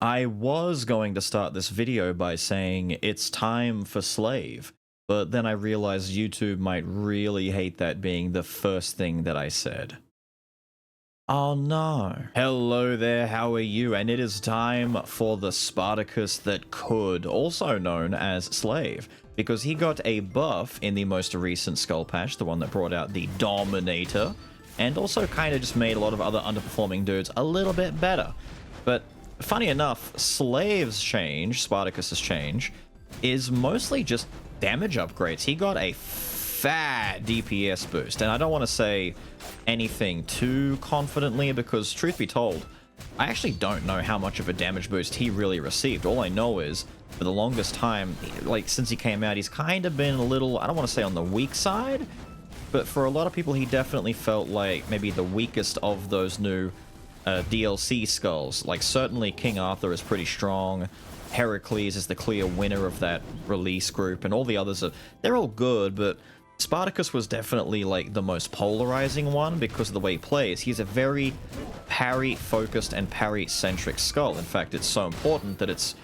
I was going to start this video by saying it's time for Slave, but then I realized YouTube might really hate that being the first thing that I said. Oh no. Hello there, how are you? And it is time for the Spartacus that could, also known as Slave, because he got a buff in the most recent Skul patch, the one that brought out the Dominator, and also kind of just made a lot of other underperforming dudes a little bit better. But funny enough, Slave's change, Spartacus's change, is mostly just damage upgrades. He got a fat DPS boost, and I don't want to say anything too confidently because, truth be told, I actually don't know how much of a damage boost he really received. All I know is, for the longest time, like since he came out, he's kind of been a little, I don't want to say on the weak side, but for a lot of people he definitely felt like maybe the weakest of those new DLC skulls. Like, certainly King Arthur is pretty strong, Heracles is the clear winner of that release group, and all the others are, they're all good, but Spartacus was definitely like the most polarizing one because of the way he plays. He's a very parry focused and parry centric skull. In fact, it's so important that it's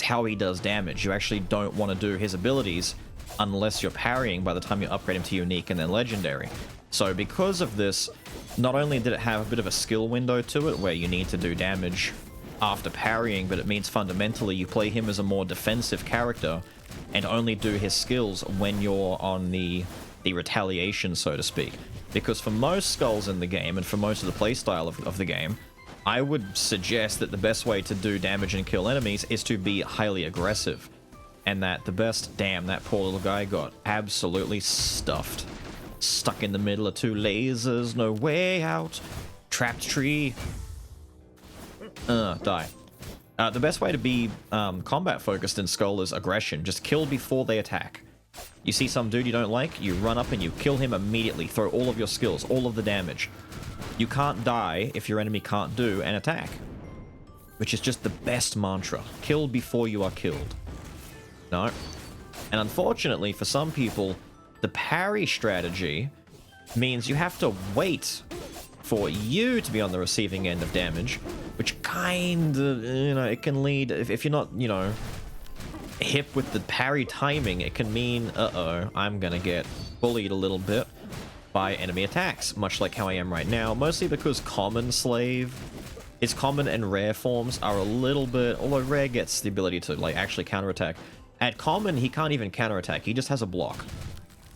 how he does damage. You actually don't want to do his abilities unless you're parrying by the time you upgrade him to unique and then legendary. So because of this, not only did it have a bit of a skill window to it where you need to do damage after parrying, but it means fundamentally you play him as a more defensive character and only do his skills when you're on the retaliation, so to speak. Because for most skulls in the game, and for most of the playstyle of the game, I would suggest that the best way to do damage and kill enemies is to be highly aggressive. And that the best... Damn, that poor little guy got absolutely stuffed. Stuck in the middle of two lasers, no way out. Trapped tree. Die. The best way to be combat focused in Skul is aggression. Just kill before they attack. You see some dude you don't like, you run up and you kill him immediately. Throw all of your skills, all of the damage. You can't die if your enemy can't do an attack. Which is just the best mantra. Kill before you are killed. No. And unfortunately for some people, the parry strategy means you have to wait for you to be on the receiving end of damage, which kind of, you know, it can lead, if you're not, you know, hip with the parry timing, it can mean, I'm gonna get bullied a little bit by enemy attacks, much like how I am right now, mostly because common Slave, its common and rare forms are a little bit, although rare gets the ability to, like, actually counterattack. At common, he can't even counterattack, he just has a block.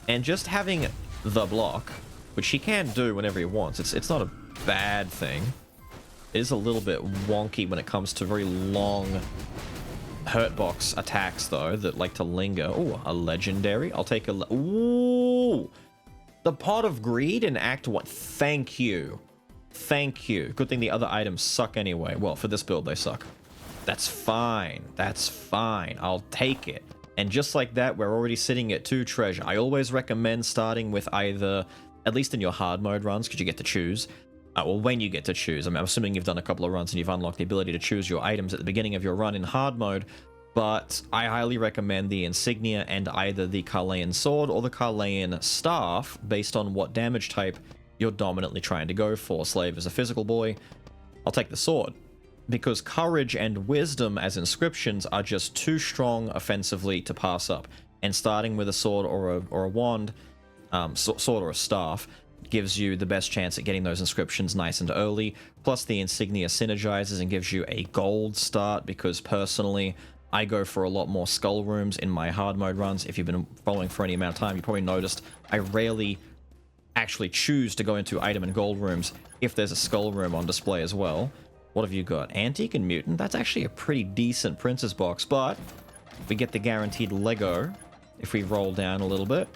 And just having the block, which he can do whenever he wants, it's not a bad thing. It is a little bit wonky when it comes to very long hurtbox attacks, though, that like to linger. Ooh, a legendary. I'll take a... Ooh! The Pot of Greed in Act 1. Thank you. Thank you. Good thing the other items suck anyway. Well, for this build, they suck. That's fine. That's fine. I'll take it. And just like that, we're already sitting at 2 treasure. I always recommend starting with either, at least in your hard mode runs, because you get to choose. Well, when you get to choose. I'm assuming you've done a couple of runs and you've unlocked the ability to choose your items at the beginning of your run in hard mode. But I highly recommend the Insignia and either the Carlean Sword or the Carlean Staff, based on what damage type you're dominantly trying to go for. Slave is a physical boy. I'll take the Sword, because Courage and Wisdom as inscriptions are just too strong offensively to pass up. And starting with a sword or a wand, sword or a staff, gives you the best chance at getting those inscriptions nice and early. Plus the Insignia synergizes and gives you a gold start, because personally, I go for a lot more Skul rooms in my hard mode runs. If you've been following for any amount of time, you probably noticed I rarely actually choose to go into item and gold rooms if there's a Skul room on display as well. What have you got? Antique and Mutant. That's actually a pretty decent Princess box, but we get the guaranteed Lego if we roll down a little bit.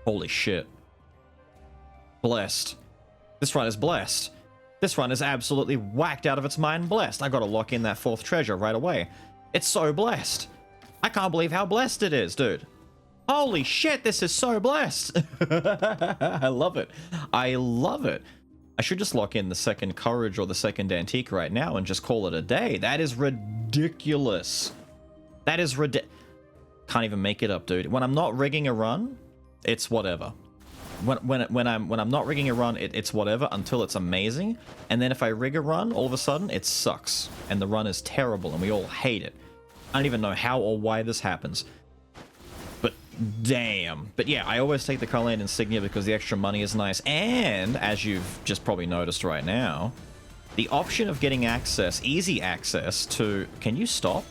Holy shit. Blessed. This run is blessed. This run is absolutely whacked out of its mind blessed. I gotta lock in that 4th treasure right away. It's so blessed. I can't believe how blessed it is, dude. Holy shit, this is so blessed. I love it. I love it. I should just lock in the 2nd Courage or the 2nd Antique right now and just call it a day. That is ridiculous. That is can't even make it up, dude. When I'm not rigging a run, it's whatever. when I'm not rigging a run, it's whatever until it's amazing, and then if I rig a run, all of a sudden it sucks and the run is terrible and we all hate it. I don't even know how or why this happens, but damn. But yeah, I always take the Colorland Insignia because the extra money is nice, and as you've just probably noticed right now, the option of getting access, easy access to, can you stop?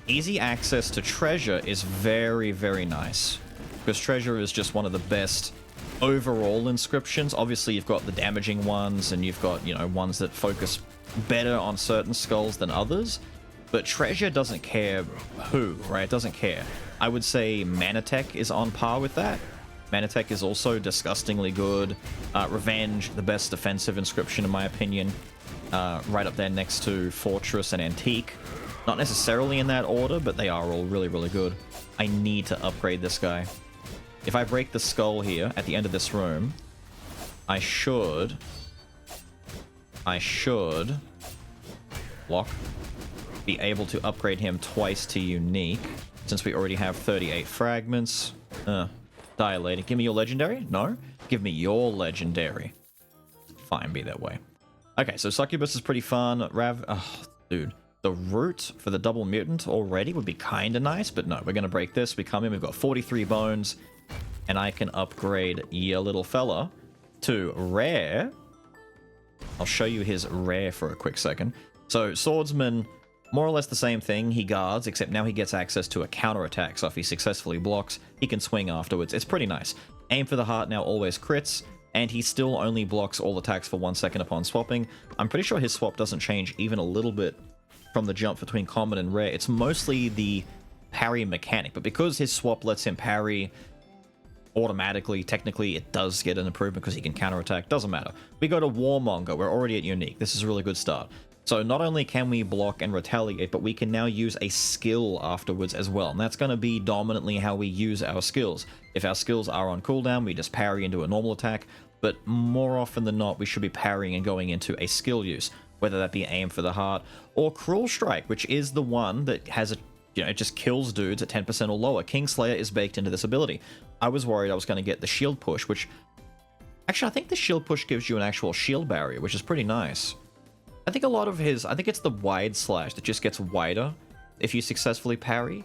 Easy access to treasure is very, very nice. Because treasure is just one of the best overall inscriptions. Obviously, you've got the damaging ones, and you've got, you know, ones that focus better on certain skulls than others. But treasure doesn't care who, right? It doesn't care. I would say Manatech is on par with that. Manatech is also disgustingly good. Revenge, the best defensive inscription in my opinion. Right up there next to Fortress and Antique. Not necessarily in that order, but they are all really, really good. I need to upgrade this guy. If I break the skull here at the end of this room, I should block, be able to upgrade him twice to unique, since we already have 38 fragments. Dilating. Give me your legendary? No? Give me your legendary. Fine, be that way. Okay, so Succubus is pretty fun. Oh, dude. The root for the double mutant already would be kind of nice, but no, we're going to break this. We come in, we've got 43 bones, and I can upgrade your little fella to rare. I'll show you his rare for a quick second. So, Swordsman, more or less the same thing. He guards, except now he gets access to a counterattack, so if he successfully blocks, he can swing afterwards. It's pretty nice. Aim for the heart now always crits, and he still only blocks all attacks for 1 second upon swapping. I'm pretty sure his swap doesn't change even a little bit from the jump between common and rare. It's mostly the parry mechanic, but because his swap lets him parry automatically, technically it does get an improvement because he can counterattack. Doesn't matter. We go to Warmonger. We're already at unique. This is a really good start. So not only can we block and retaliate, but we can now use a skill afterwards as well. And that's going to be dominantly how we use our skills. If our skills are on cooldown, we just parry into a normal attack. But more often than not, we should be parrying and going into a skill use, whether that be aim for the heart or cruel strike, which is the one that has a, you know, it just kills dudes at 10% or lower. Kingslayer is baked into this ability. I was worried I was going to get the shield push, which actually I think the shield push gives you an actual shield barrier, which is pretty nice. I think a lot of his, I think it's the wide slash that just gets wider if you successfully parry.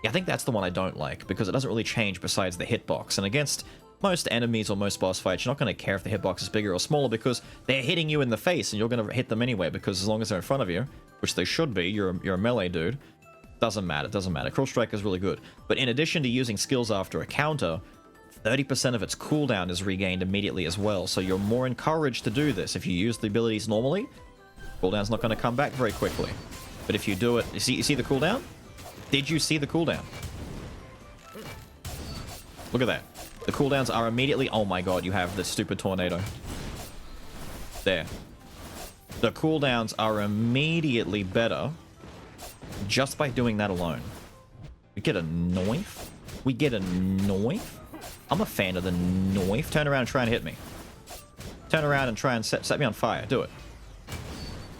Yeah, I think that's the one I don't like because it doesn't really change besides the hitbox. And against most enemies or most boss fights, you're not going to care if the hitbox is bigger or smaller because they're hitting you in the face and you're going to hit them anyway because as long as they're in front of you, which they should be, you're a melee dude, doesn't matter, doesn't matter. Cruel Strike is really good. But in addition to using skills after a counter, 30% of its cooldown is regained immediately as well, so you're more encouraged to do this. If you use the abilities normally, cooldown's not going to come back very quickly. But if you do it, you see the cooldown? Did you see the cooldown? Look at that. The cooldowns are immediately... Oh my god, you have the stupid tornado. There. The cooldowns are immediately better just by doing that alone. We get a knife? We get a knife? I'm a fan of the knife. Turn around and try and hit me. Turn around and try and set me on fire. Do it.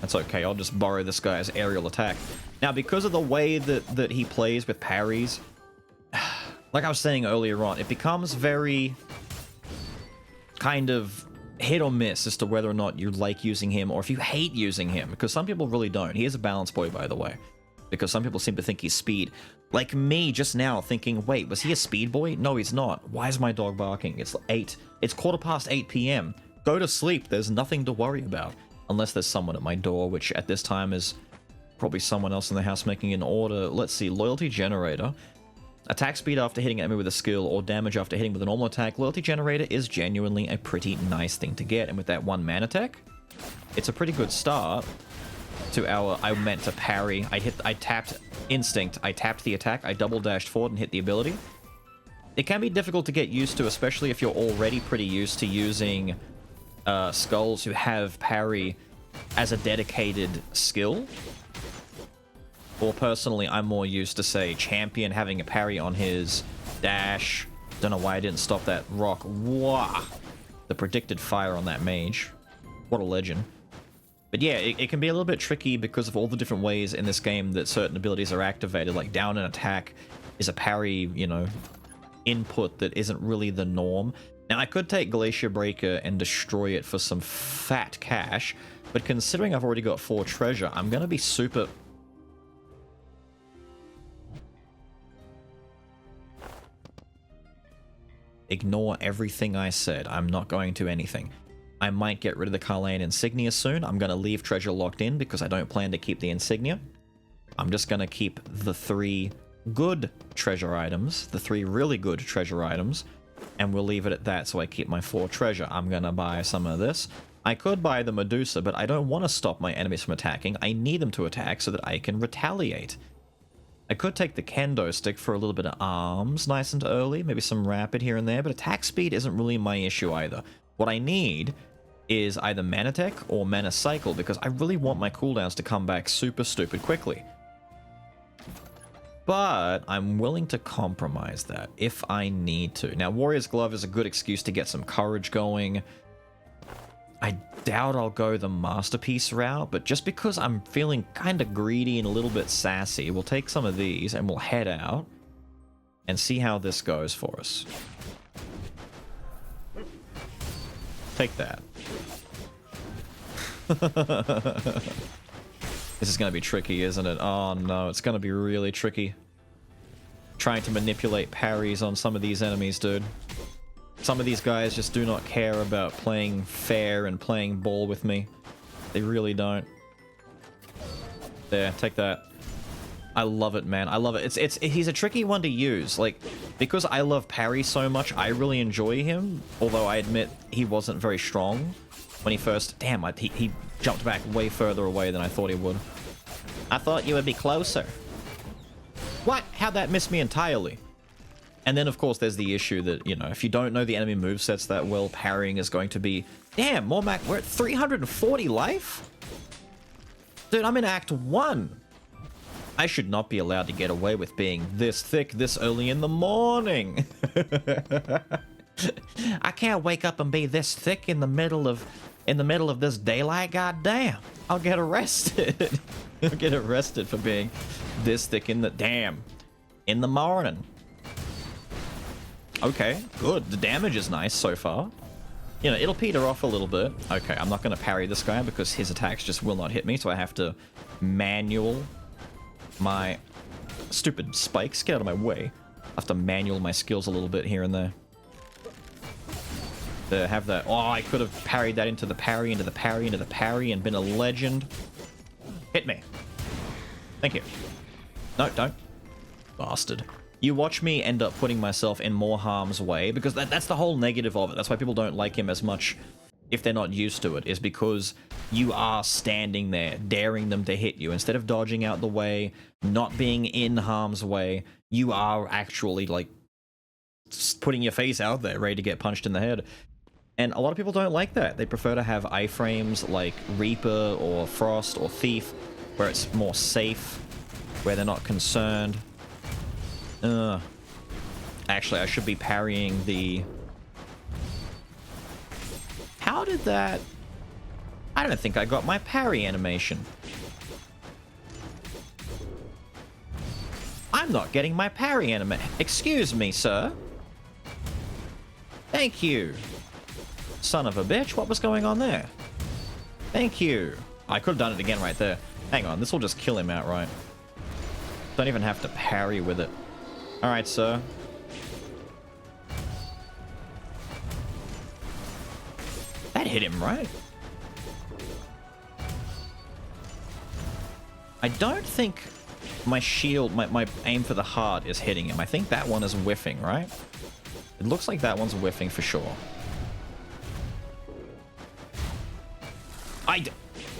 That's okay. I'll just borrow this guy's aerial attack. Now, because of the way that he plays with parries, like I was saying earlier on, it becomes very kind of hit or miss as to whether or not you like using him or if you hate using him, because some people really don't. He is a balance boy, by the way, because some people seem to think he's speed. Like me just now thinking, wait, was he a speed boy? No, he's not. Why is my dog barking? It's 8:15 p.m. Go to sleep. There's nothing to worry about. Unless there's someone at my door, which at this time is probably someone else in the house making an order. Let's see. Loyalty Generator. Attack speed after hitting an enemy with a skill or damage after hitting with a normal attack. Loyalty Generator is genuinely a pretty nice thing to get. And with that one mana attack, it's a pretty good start to our... I meant to parry. I tapped Instinct. I tapped the attack. I double dashed forward and hit the ability. It can be difficult to get used to, especially if you're already pretty used to using... skulls who have parry as a dedicated skill. Or personally, I'm more used to, say, Champion having a parry on his dash. Don't know why I didn't stop that rock. Wah! The predicted fire on that mage. What a legend. But yeah, it can be a little bit tricky because of all the different ways in this game that certain abilities are activated. Like down and attack is a parry, you know, input that isn't really the norm. Now, I could take Glacier Breaker and destroy it for some fat cash, but considering I've already got 4 treasure, I'm going to be super... Ignore everything I said. I'm not going to anything. I might get rid of the Carlean Insignia soon. I'm going to leave treasure locked in because I don't plan to keep the Insignia. I'm just going to keep the 3 good treasure items, the 3 really good treasure items, and we'll leave it at that so I keep my 4 treasure. I'm going to buy some of this. I could buy the Medusa, but I don't want to stop my enemies from attacking. I need them to attack so that I can retaliate. I could take the Kendo stick for a little bit of arms nice and early, maybe some rapid here and there, but attack speed isn't really my issue either. What I need is either Mana Tech or Mana Cycle, because I really want my cooldowns to come back super stupid quickly. But I'm willing to compromise that if I need to. Now, Warrior's Glove is a good excuse to get some courage going. I doubt I'll go the Masterpiece route, but just because I'm feeling kind of greedy and a little bit sassy, we'll take some of these and we'll head out and see how this goes for us. Take that. This is going to be tricky, isn't it? Oh no, it's going to be really tricky. Trying to manipulate parries on some of these enemies, dude. Some of these guys just do not care about playing fair and playing ball with me. They really don't. There, take that. I love it, man. I love it. He's a tricky one to use. Like, because I love Parry so much, I really enjoy him. Although I admit he wasn't very strong when he first... Damn, he jumped back way further away than I thought he would. I thought you would be closer. What? How'd that miss me entirely? And then, of course, there's the issue that, you know, if you don't know the enemy movesets that well, parrying is going to be... Damn, Mormac, we're at 340 life? Dude, I'm in Act 1. I should not be allowed to get away with being this thick this early in the morning. I can't wake up and be this thick in the middle of this daylight. Goddamn, I'll get arrested. I'll get arrested for being this thick in the morning. Okay, good. The damage is nice so far. You know, it'll peter off a little bit. Okay, I'm not going to parry this guy because his attacks just will not hit me, so I have to manual my stupid spikes. Get out of my way. I have to manual my skills a little bit here and there. There, have that. Oh, I could have parried that into the parry, into the parry, into the parry, and been a legend. Hit me. Thank you. No, don't. Bastard. You watch me end up putting myself in more harm's way, because that's the whole negative of it. That's why people don't like him as much if they're not used to it, is because you are standing there, daring them to hit you. Instead of dodging out the way, not being in harm's way, you are actually, like, putting your face out there, ready to get punched in the head. And a lot of people don't like that. They prefer to have iframes like Reaper or Frost or Thief, where it's more safe, where they're not concerned. Actually, I should be parrying the... How did that... I don't think I got my parry animation. I'm not getting my parry animation. Excuse me, sir. Thank you. Son of a bitch, what was going on there? Thank you. I could have done it again right there. Hang on, this will just kill him outright. Don't even have to parry with it. Alright, sir. That hit him, right? I don't think my shield, my aim for the heart is hitting him. I think that one is whiffing, right? It looks like that one's whiffing for sure.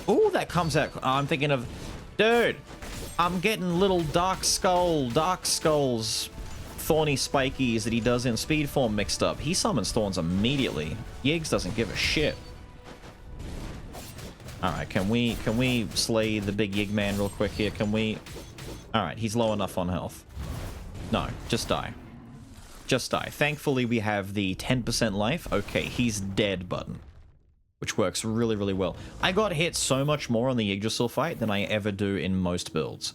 Ooh, that comes out. Oh, I'm thinking of... Dude, I'm getting little Dark Skulls, thorny spikies that he does in speed form mixed up. He summons thorns immediately. Yiggs doesn't give a shit. Alright, can we slay the big Yig man real quick here? Can we... Alright, he's low enough on health. No, just die. Just die. Thankfully, we have the 10% life. Okay, he's dead button, which works really, really well. I got hit so much more on the Yggdrasil fight than I ever do in most builds.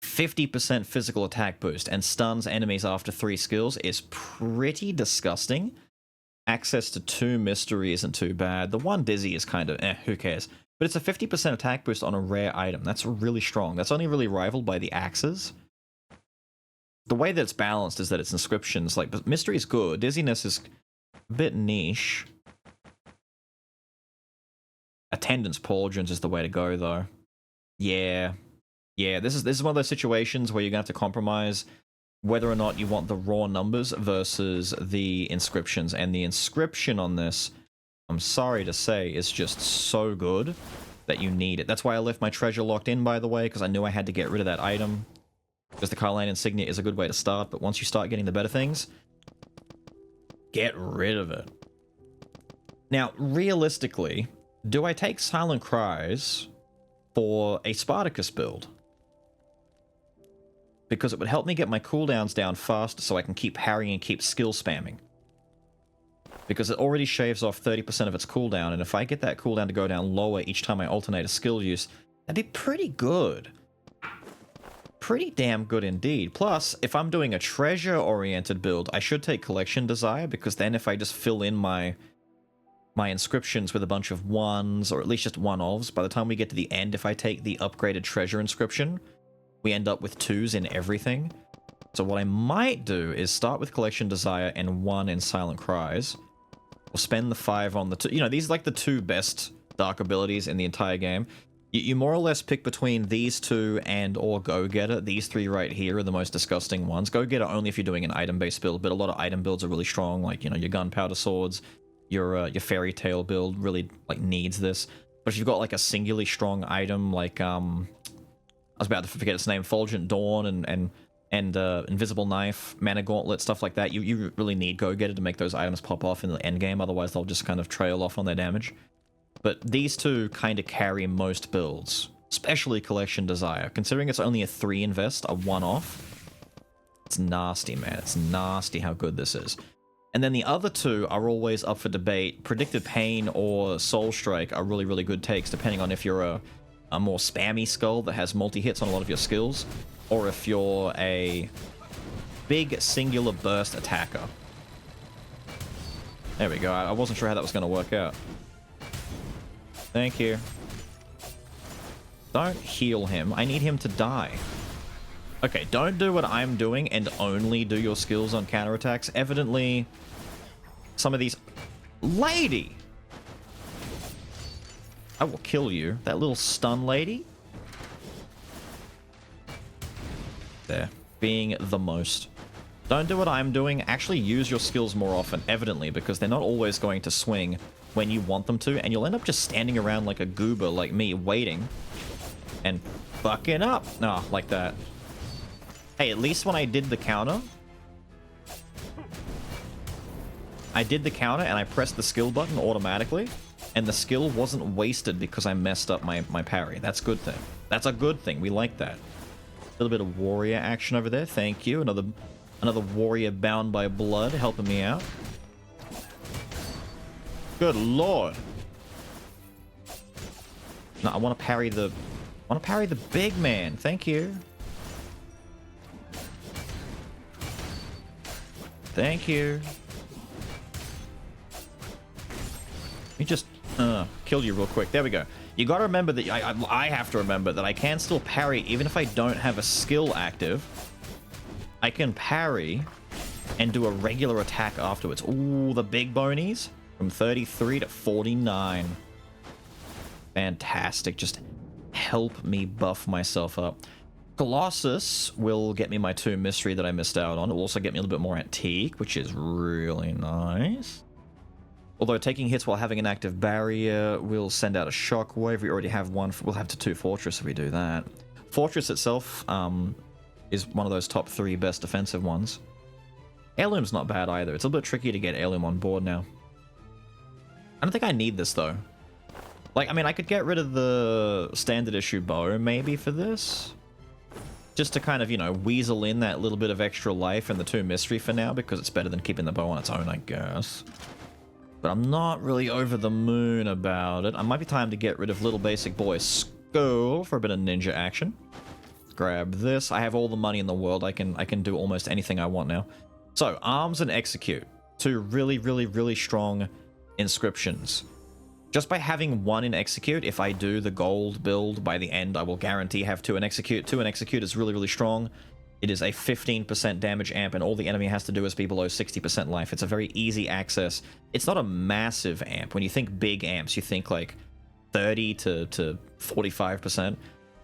50% physical attack boost and stuns enemies after 3 skills is pretty disgusting. access to 2 mystery isn't too bad. The 1 dizzy is kind of who cares? But it's a 50% attack boost on a rare item. That's really strong. That's only really rivaled by the axes. The way that it's balanced is that it's inscriptions. Like, but mystery is good. Dizziness is a bit niche. Attendance pauldrons is the way to go, though. Yeah. Yeah, this is one of those situations where you're going to have to compromise whether or not you want the raw numbers versus the inscriptions. And the inscription on this, I'm sorry to say, is just so good that you need it. That's why I left my treasure locked in, by the way, because I knew I had to get rid of that item. Because the Carlane Insignia is a good way to start, but once you start getting the better things, get rid of it. Now, realistically, do I take Silent Cries for a Spartacus build? Because it would help me get my cooldowns down faster so I can keep parrying and keep skill spamming. Because it already shaves off 30% of its cooldown, and if I get that cooldown to go down lower each time I alternate a skill use, that'd be pretty good. Pretty damn good indeed. Plus, if I'm doing a treasure-oriented build, I should take Collection Desire, because then if I just fill in my inscriptions with a bunch of 1s, or at least just 1-ofs, by the time we get to the end, if I take the upgraded treasure inscription, we end up with 2s in everything. So what I might do is start with Collection Desire and 1 in Silent Cries. We'll spend the 5 on the 2. You know, these are like the 2 best dark abilities in the entire game. You more or less pick between these 2 and or Go-Getter. These 3 right here are the most disgusting ones. Go-Getter only if you're doing an item-based build, but a lot of item builds are really strong, like, you know, your Gunpowder Swords, your Fairy Tale build really, like, needs this. But if you've got, like, a singularly strong item, like, I was about to forget its name, Fulgent Dawn and Invisible Knife, Mana Gauntlet, stuff like that, you really need Go-Getter to make those items pop off in the endgame, otherwise they'll just kind of trail off on their damage. But these 2 kind of carry most builds, especially Collection Desire. Considering it's only a 3 invest, a 1-off, it's nasty, man. It's nasty how good this is. And then the other 2 are always up for debate. Predicted Pain or Soul Strike are really, really good takes, depending on if you're a more spammy skull that has multi-hits on a lot of your skills, or if you're a big singular burst attacker. There we go. I wasn't sure how that was going to work out. Thank you. Don't heal him. I need him to die. Okay, don't do what I'm doing and only do your skills on counterattacks. Evidently, some of these... Lady! I will kill you. That little stun lady. There. Being the most. Don't do what I'm doing. Actually use your skills more often, evidently, because they're not always going to swing when you want them to, and you'll end up just standing around like a goober like me, waiting and fucking up. No, like that. Hey, at least when I did the counter, and I pressed the skill button automatically, and the skill wasn't wasted because I messed up my parry. That's a good thing. That's a good thing. We like that. A little bit of warrior action over there. Thank you. Another warrior bound by blood helping me out. Good lord. No, I want to parry the big man. Thank you. Thank you. Let me just kill you real quick. There we go. You gotta remember that I have to remember that I can still parry even if I don't have a skill active. I can parry and do a regular attack afterwards. Ooh, the big bonies. From 33 to 49. Fantastic. Just help me buff myself up. Colossus will get me my 2 mystery that I missed out on. It will also get me a little bit more antique, which is really nice. Although taking hits while having an active barrier will send out a shockwave. We already have one. We'll have to 2 Fortress if we do that. Fortress itself is one of those top 3 best defensive ones. Heirloom's not bad either. It's a little bit tricky to get Heirloom on board now. I don't think I need this, though. Like, I mean, I could get rid of the standard issue bow, maybe, for this. Just to kind of, you know, weasel in that little bit of extra life and the 2 mystery for now, because it's better than keeping the bow on its own, I guess. But I'm not really over the moon about it. I might be time to get rid of little basic boy Skul for a bit of ninja action. Grab this. I have all the money in the world. I can do almost anything I want now. So, arms and execute. 2 really, really, really strong inscriptions. Just by having 1 in execute, if I do the gold build by the end, I will guarantee have 2 in execute. 2 in execute is really, really strong. It is a 15% damage amp, and all the enemy has to do is be below 60% life. It's a very easy access. It's not a massive amp. When you think big amps, you think like 30 to 45%.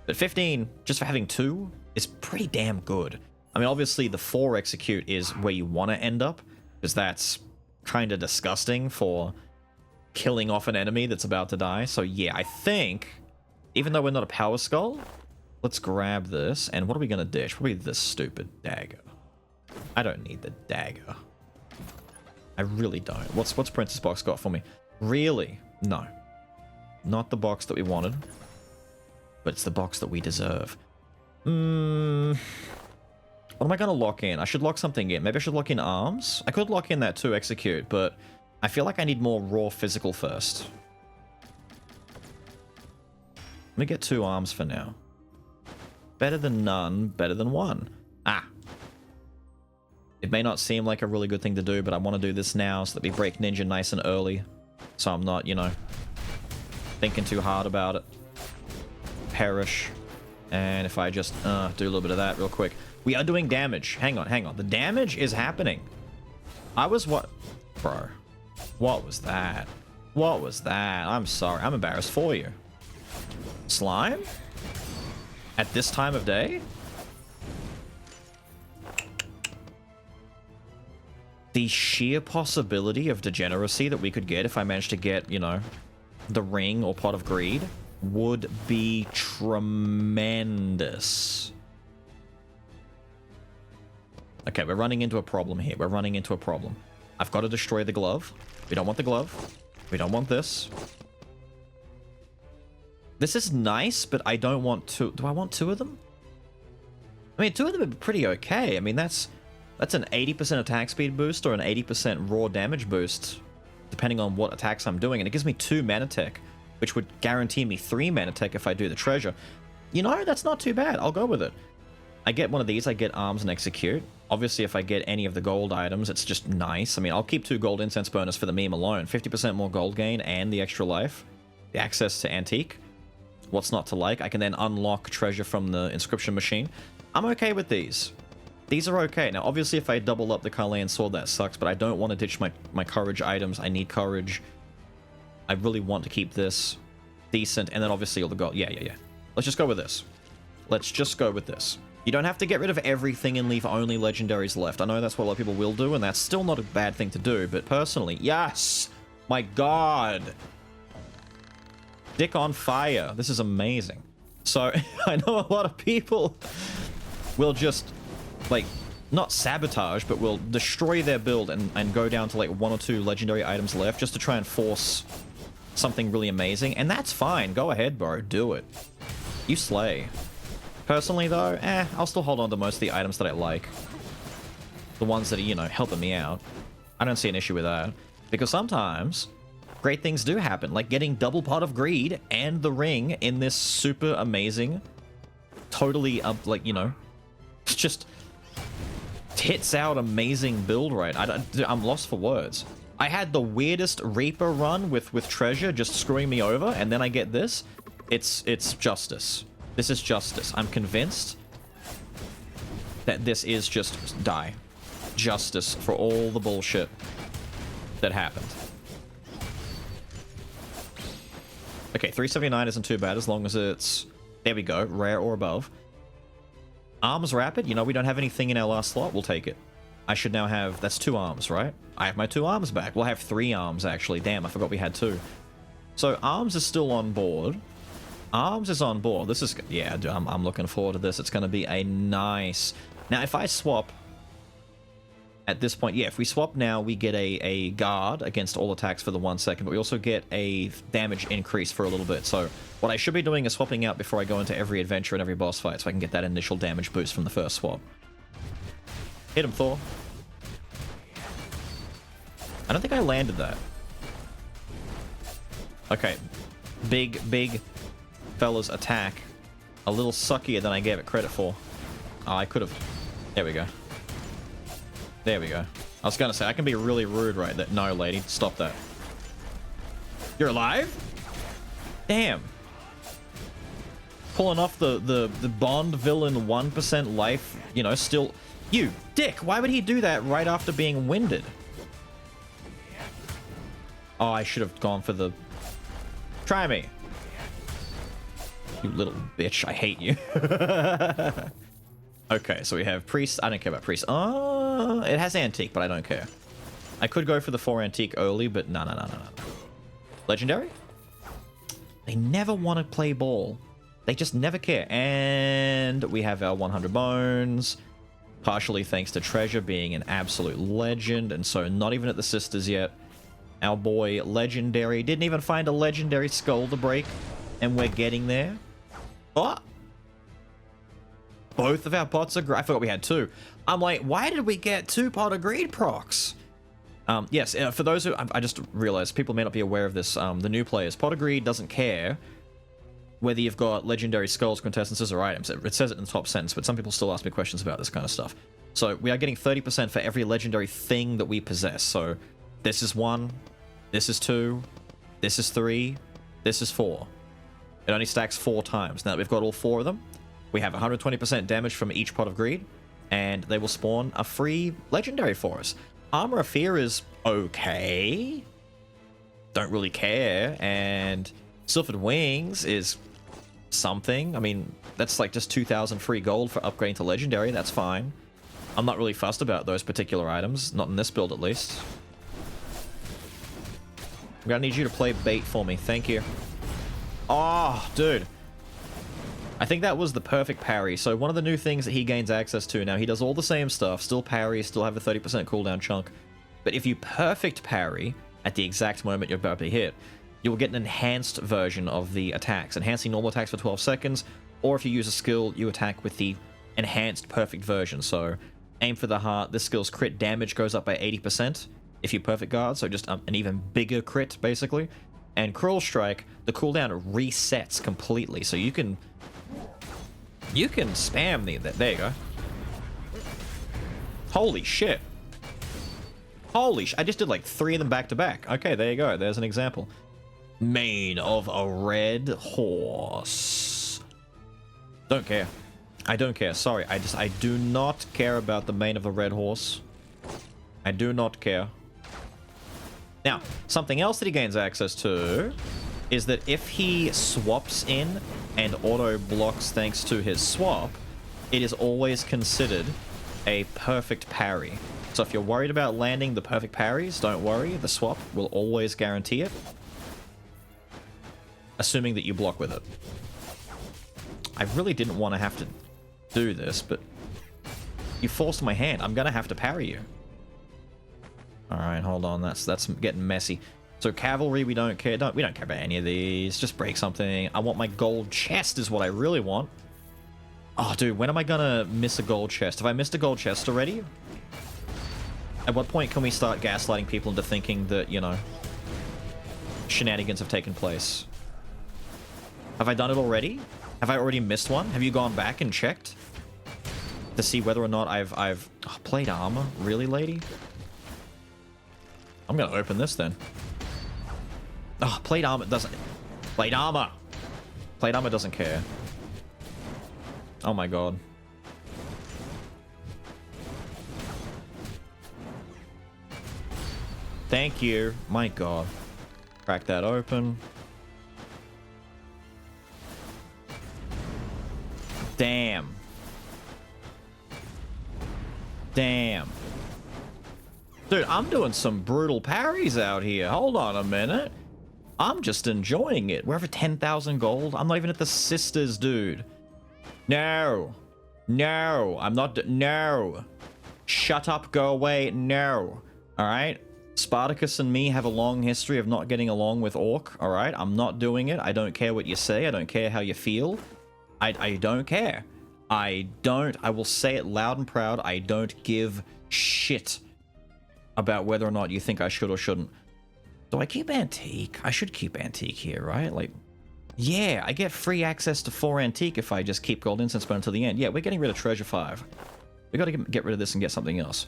But 15, just for having 2, is pretty damn good. I mean, obviously, the 4 execute is where you want to end up, because that's kind of disgusting for killing off an enemy that's about to die. So yeah, I think, even though we're not a power skull, let's grab this. And what are we going to dish? Probably this stupid dagger. I don't need the dagger. I really don't. What's Princess Box got for me? Really? No. Not the box that we wanted. But it's the box that we deserve. What am I going to lock in? I should lock something in. Maybe I should lock in arms? I could lock in that 2 execute, but I feel like I need more raw physical first. Let me get 2 arms for now. Better than none, better than 1. Ah. It may not seem like a really good thing to do, but I want to do this now so that we break Ninja nice and early. So I'm not, you know, thinking too hard about it. Perish. And if I just do a little bit of that real quick. We are doing damage. Hang on, hang on. The damage is happening. I was what? Bro. What was that? What was that? I'm sorry. I'm embarrassed for you. Slime? At this time of day? The sheer possibility of degeneracy that we could get if I managed to get, you know, the ring or pot of greed would be tremendous. Okay, we're running into a problem here. We're running into a problem. I've got to destroy the glove. We don't want the glove. We don't want this. This is nice, but I don't want to... Do I want 2 of them? I mean, 2 of them are pretty okay. I mean, that's an 80% attack speed boost or an 80% raw damage boost, depending on what attacks I'm doing. And it gives me 2 mana tech, which would guarantee me 3 mana tech if I do the treasure. You know, that's not too bad. I'll go with it. I get one of these. I get arms and execute. Obviously, if I get any of the gold items, it's just nice. I mean, I'll keep 2 gold incense bonus for the meme alone. 50% more gold gain and the extra life. The access to antique. What's not to like? I can then unlock treasure from the inscription machine. I'm okay with these. These are okay. Now, obviously, if I double up the Carleon sword, that sucks, but I don't want to ditch my courage items. I need courage. I really want to keep this decent, and then obviously all the gold. Yeah. Let's just go with this. Let's just go with this. You don't have to get rid of everything and leave only legendaries left. I know that's what a lot of people will do, and that's still not a bad thing to do, but personally, yes! My god! Dick on fire. This is amazing. So, I know a lot of people will just, like, not sabotage, but will destroy their build and go down to, like, 1 or 2 legendary items left just to try and force something really amazing. And that's fine. Go ahead, bro. Do it. You slay. Personally, though, I'll still hold on to most of the items that I like. The ones that are, you know, helping me out. I don't see an issue with that. Because sometimes great things do happen, like getting double pot of greed and the ring in this super amazing, totally, like, you know, just tits out amazing build right. I'm lost for words. I had the weirdest Reaper run with treasure just screwing me over, and then I get this. It's justice. This is justice. I'm convinced that this is just justice for all the bullshit that happened. Okay, 379 isn't too bad as long as it's... There we go, rare or above. Arms rapid, you know, we don't have anything in our last slot, we'll take it. I should now have... That's 2 arms, right? I have my 2 arms back. We'll have 3 arms, actually. Damn, I forgot we had 2. So, arms is still on board. Arms is on board. This is... Yeah, dude, I'm looking forward to this. It's going to be a nice... Now, if I swap... At this point, yeah, if we swap now, we get a guard against all attacks for the 1 second, but we also get a damage increase for a little bit. So what I should be doing is swapping out before I go into every adventure and every boss fight so I can get that initial damage boost from the first swap. Hit him, Thor. I don't think I landed that. Okay. Big fella's attack. A little suckier than I gave it credit for. Oh, I could have... There we go. There we go. I was gonna say, I can be really rude right there. No, lady, stop that. You're alive? Damn. Pulling off the Bond villain 1% life, you know, still... You, dick, why would he do that right after being winded? Oh, I should have gone for the... Try me. You little bitch, I hate you. Okay, so we have priest. I don't care about priest. It has antique, but I don't care. I could go for the 4 antique early, but no. Legendary? They never want to play ball. They just never care. And we have our 100 bones. Partially thanks to Treasure being an absolute legend. And so not even at the sisters yet. Our boy Legendary didn't even find a legendary skull to break. And we're getting there. Oh! Both of our pots are... I forgot we had 2. I'm like, why did we get 2 pot of greed procs? Yes, for those who... I just realized people may not be aware of this. The new players. Pot of greed doesn't care whether you've got legendary skulls, quintessences, or items. It says it in the top sentence, but some people still ask me questions about this kind of stuff. So we are getting 30% for every legendary thing that we possess. So this is 1, this is 2, this is 3, this is 4. It only stacks 4 times. Now that we've got all 4 of them, we have 120% damage from each pot of greed, and they will spawn a free legendary for us. Armor of Fear is okay. Don't really care. And Silvered Wings is something. I mean, that's like just 2,000 free gold for upgrading to legendary. That's fine. I'm not really fussed about those particular items. Not in this build, at least. I'm gonna need you to play bait for me. Thank you. Oh, dude. I think that was the perfect parry. So one of the new things that he gains access to now, he does all the same stuff, still parry, still have a 30% cooldown chunk. But if you perfect parry at the exact moment you're about to hit, you will get an enhanced version of the attacks, enhancing normal attacks for 12 seconds, or if you use a skill, you attack with the enhanced perfect version. So aim for the heart, this skill's crit damage goes up by 80% if you perfect guard, so just an even bigger crit, basically. And Cruel Strike, the cooldown resets completely, so you can spam there you go. Holy shit. I just did like 3 of them back to back. Okay, there you go. There's an example. Mane of a red horse. Don't care. I don't care. Sorry. I do not care about the mane of the red horse. I do not care. Now, something else that he gains access to is that if he swaps in and auto blocks thanks to his swap, it is always considered a perfect parry. So if you're worried about landing the perfect parries, don't worry, the swap will always guarantee it. Assuming that you block with it. I really didn't want to have to do this, but you forced my hand. I'm gonna have to parry you. Alright, hold on, that's getting messy. So cavalry, we don't care. We don't care about any of these. Just break something. I want my gold chest is what I really want. Oh, dude, when am I gonna miss a gold chest? Have I missed a gold chest already? At what point can we start gaslighting people into thinking that, you know, shenanigans have taken place? Have I done it already? Have I already missed one? Have you gone back and checked to see whether or not I've oh, plate armor? Really, lady? I'm gonna open this then. Oh, plate armor doesn't... Plate armor! Plate armor doesn't care. Oh my god. Thank you. My god. Crack that open. Damn. Damn. Dude, I'm doing some brutal parries out here. Hold on a minute. I'm just enjoying it. We're over 10,000 gold. I'm not even at the sisters, dude. No. No. I'm not... No. Shut up. Go away. No. Alright? Spartacus and me have a long history of not getting along with Orc. Alright? I'm not doing it. I don't care what you say. I don't care how you feel. I don't care. I will say it loud and proud. I don't give shit about whether or not you think I should or shouldn't. Do I keep Antique? I should keep Antique here, right? Like, yeah, I get free access to 4 Antique if I just keep Gold Incense Burn until the end. Yeah, we're getting rid of Treasure 5. We gotta get rid of this and get something else.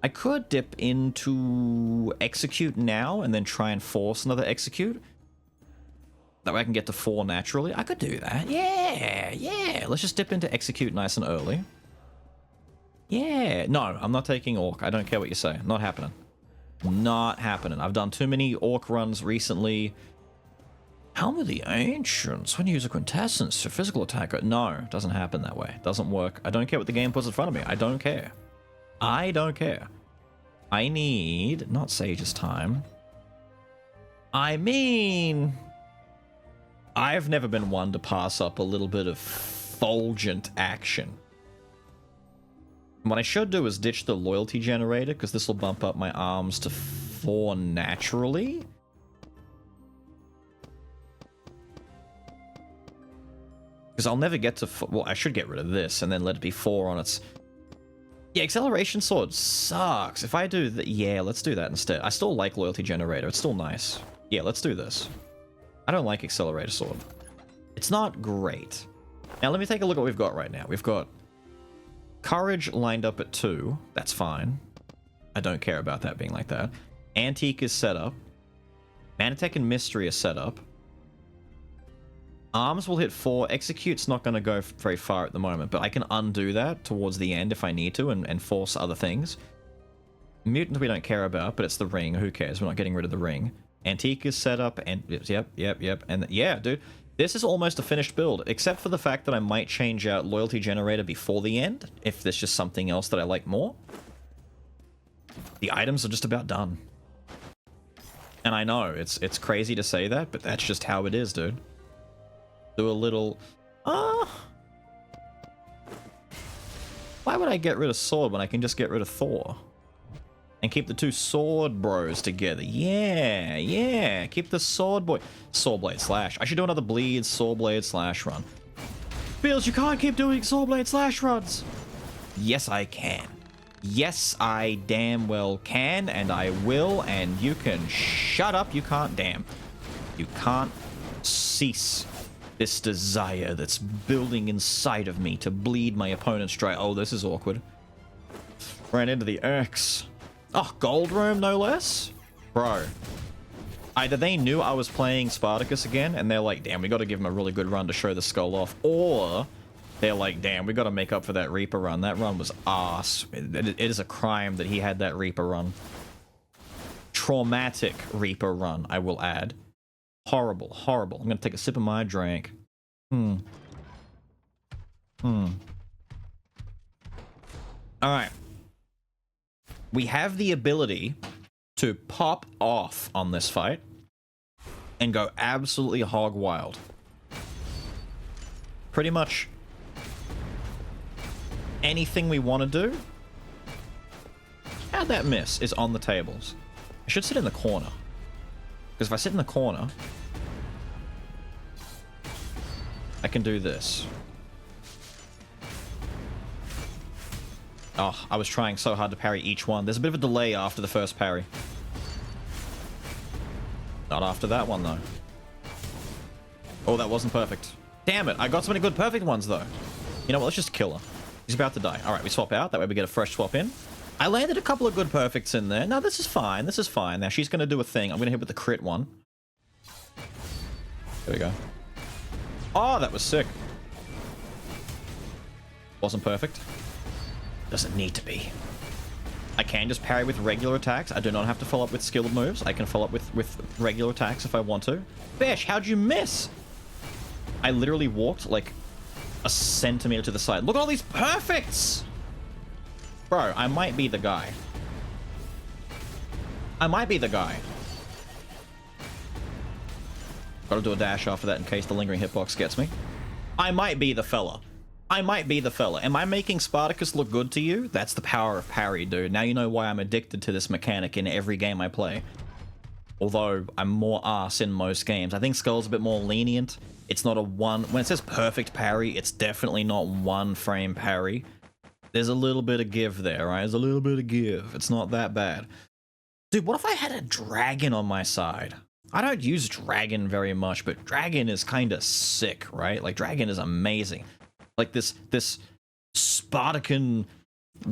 I could dip into execute now and then try and force another execute. That way I can get to 4 naturally. I could do that. Yeah. Let's just dip into execute nice and early. Yeah. No, I'm not taking Orc. I don't care what you say. Not happening. Not happening. I've done too many Orc runs recently. Helm of the Ancients. When you use a quintessence to physical attack. No, it doesn't happen that way. It doesn't work. I don't care what the game puts in front of me. I don't care. I don't care. I need... Not Sage's time. I mean... I've never been one to pass up a little bit of fulgent action. What I should do is ditch the loyalty generator, because this will bump up my arms to 4 naturally. Because I'll never get to... Well, I should get rid of this, and then let it be 4 on its... Yeah, acceleration sword sucks. If I do that... Yeah, let's do that instead. I still like loyalty generator. It's still nice. Yeah, let's do this. I don't like accelerator sword. It's not great. Now, let me take a look at what we've got right now. We've got courage lined up at 2. That's fine. I don't care about that being like that. Antique is set up. Manatech and Mystery is set up. Arms will hit 4. Execute's not going to go very far at the moment, but I can undo that towards the end if I need to and force other things. Mutant we don't care about, but it's the ring. Who cares? We're not getting rid of the ring. Antique is set up, and yep. And yeah, dude, this is almost a finished build, except for the fact that I might change out loyalty generator before the end, if there's just something else that I like more. The items are just about done. And I know, it's crazy to say that, but that's just how it is, dude. Do a little... Why would I get rid of Sword when I can just get rid of Thor? And keep the 2 sword bros together. Yeah. Keep the sword boy. Swordblade slash. I should do another bleed swordblade slash run. Beelz, you can't keep doing swordblade slash runs. Yes, I can. Yes, I damn well can, and I will, and you can shut up. You can't damn. You can't cease this desire that's building inside of me to bleed my opponent's dry. Oh, this is awkward. Ran into the X. Oh, gold room, no less? Bro. Either they knew I was playing Spartacus again, and they're like, damn, we got to give him a really good run to show the skull off. Or they're like, damn, we got to make up for that Reaper run. That run was ass. It is a crime that he had that Reaper run. Traumatic Reaper run, I will add. Horrible. I'm going to take a sip of my drink. Alright. We have the ability to pop off on this fight and go absolutely hog wild. Pretty much anything we want to do. How'd that miss? Is on the tables. I should sit in the corner. Because if I sit in the corner, I can do this. Oh, I was trying so hard to parry each one. There's a bit of a delay after the first parry. Not after that one, though. Oh, that wasn't perfect. Damn it, I got so many good perfect ones, though. You know what, let's just kill her. He's about to die. Alright, we swap out. That way we get a fresh swap in. I landed a couple of good perfects in there. No, this is fine. This is fine. Now, she's going to do a thing. I'm going to hit with the crit one. There we go. Oh, that was sick. Wasn't perfect. Doesn't need to be. I can just parry with regular attacks. I do not have to follow up with skilled moves. I can follow up with regular attacks if I want to. Bish, how'd you miss? I literally walked like a centimeter to the side. Look at all these perfects! Bro, I might be the guy. I might be the guy. Gotta do a dash after that in case the lingering hitbox gets me. I might be the fella. I might be the fella. Am I making Spartacus look good to you? That's the power of parry, dude. Now you know why I'm addicted to this mechanic in every game I play. Although I'm more arse in most games. I think Skull's a bit more lenient. It's not a one... When it says perfect parry, it's definitely not one frame parry. There's a little bit of give there, right? There's a little bit of give. It's not that bad. Dude, what if I had a dragon on my side? I don't use dragon very much, but dragon is kind of sick, right? Like, dragon is amazing. Like this Spartacan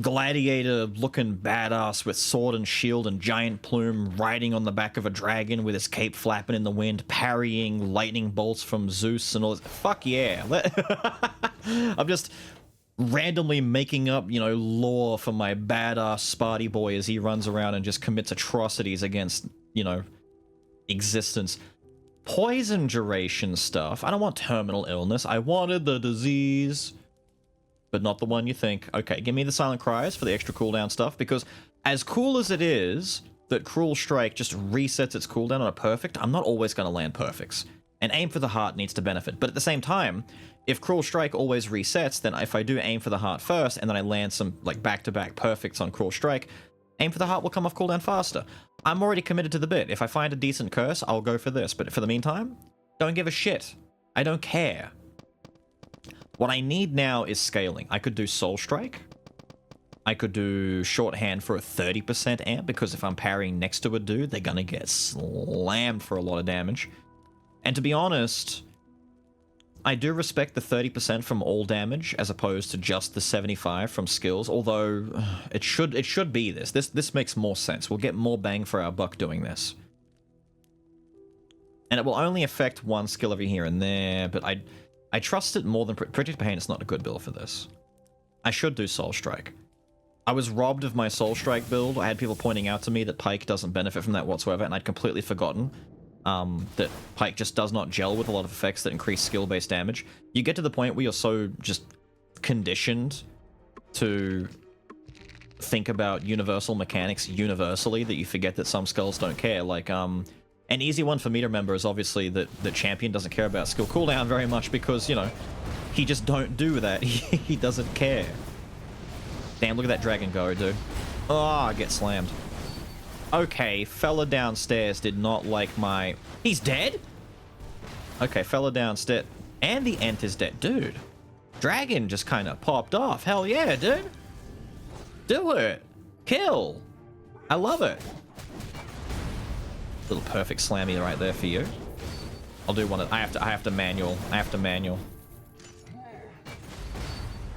gladiator looking badass with sword and shield and giant plume riding on the back of a dragon with his cape flapping in the wind, parrying lightning bolts from Zeus and all this. Fuck yeah. I'm just randomly making up, you know, lore for my badass Sparty boy as he runs around and just commits atrocities against, you know, existence. Poison duration stuff. I don't want terminal illness. I wanted the disease, but not the one you think. Okay, give me the silent cries for the extra cooldown stuff, because as cool as it is that Cruel Strike just resets its cooldown on a perfect, I'm not always going to land perfects. And Aim for the Heart needs to benefit. But at the same time, if Cruel Strike always resets, then if I do Aim for the Heart first, and then I land some like back-to-back perfects on Cruel Strike, Aim for the Heart will come off cooldown faster. I'm already committed to the bit. If I find a decent curse, I'll go for this. But for the meantime, don't give a shit. I don't care. What I need now is scaling. I could do Soul Strike. I could do Shorthand for a 30% amp, because if I'm parrying next to a dude, they're gonna get slammed for a lot of damage. And to be honest, I do respect the 30% from all damage as opposed to just the 75 from skills, although it should be this. This makes more sense. We'll get more bang for our buck doing this. And it will only affect one skill over here and there, but I trust it more than Predicted Pain. Is not a good build for this. I should do Soul Strike. I was robbed of my Soul Strike build. I had people pointing out to me that Pike doesn't benefit from that whatsoever, and I'd completely forgotten that Pike just does not gel with a lot of effects that increase skill-based damage. You get to the point where you're so just conditioned to think about universal mechanics universally that you forget that some skills don't care. Like, an easy one for me to remember is obviously that the champion doesn't care about skill cooldown very much because, you know, he just don't do that. He doesn't care. Damn, look at that dragon go, dude. Oh, I get slammed. Okay, fella downstairs did not like my... He's dead? Okay, fella downstairs. And the Ent is dead. Dude, dragon just kind of popped off. Hell yeah, dude. Do it. Kill. I love it. Little perfect slammy right there for you. I'll do one of... I have to manual.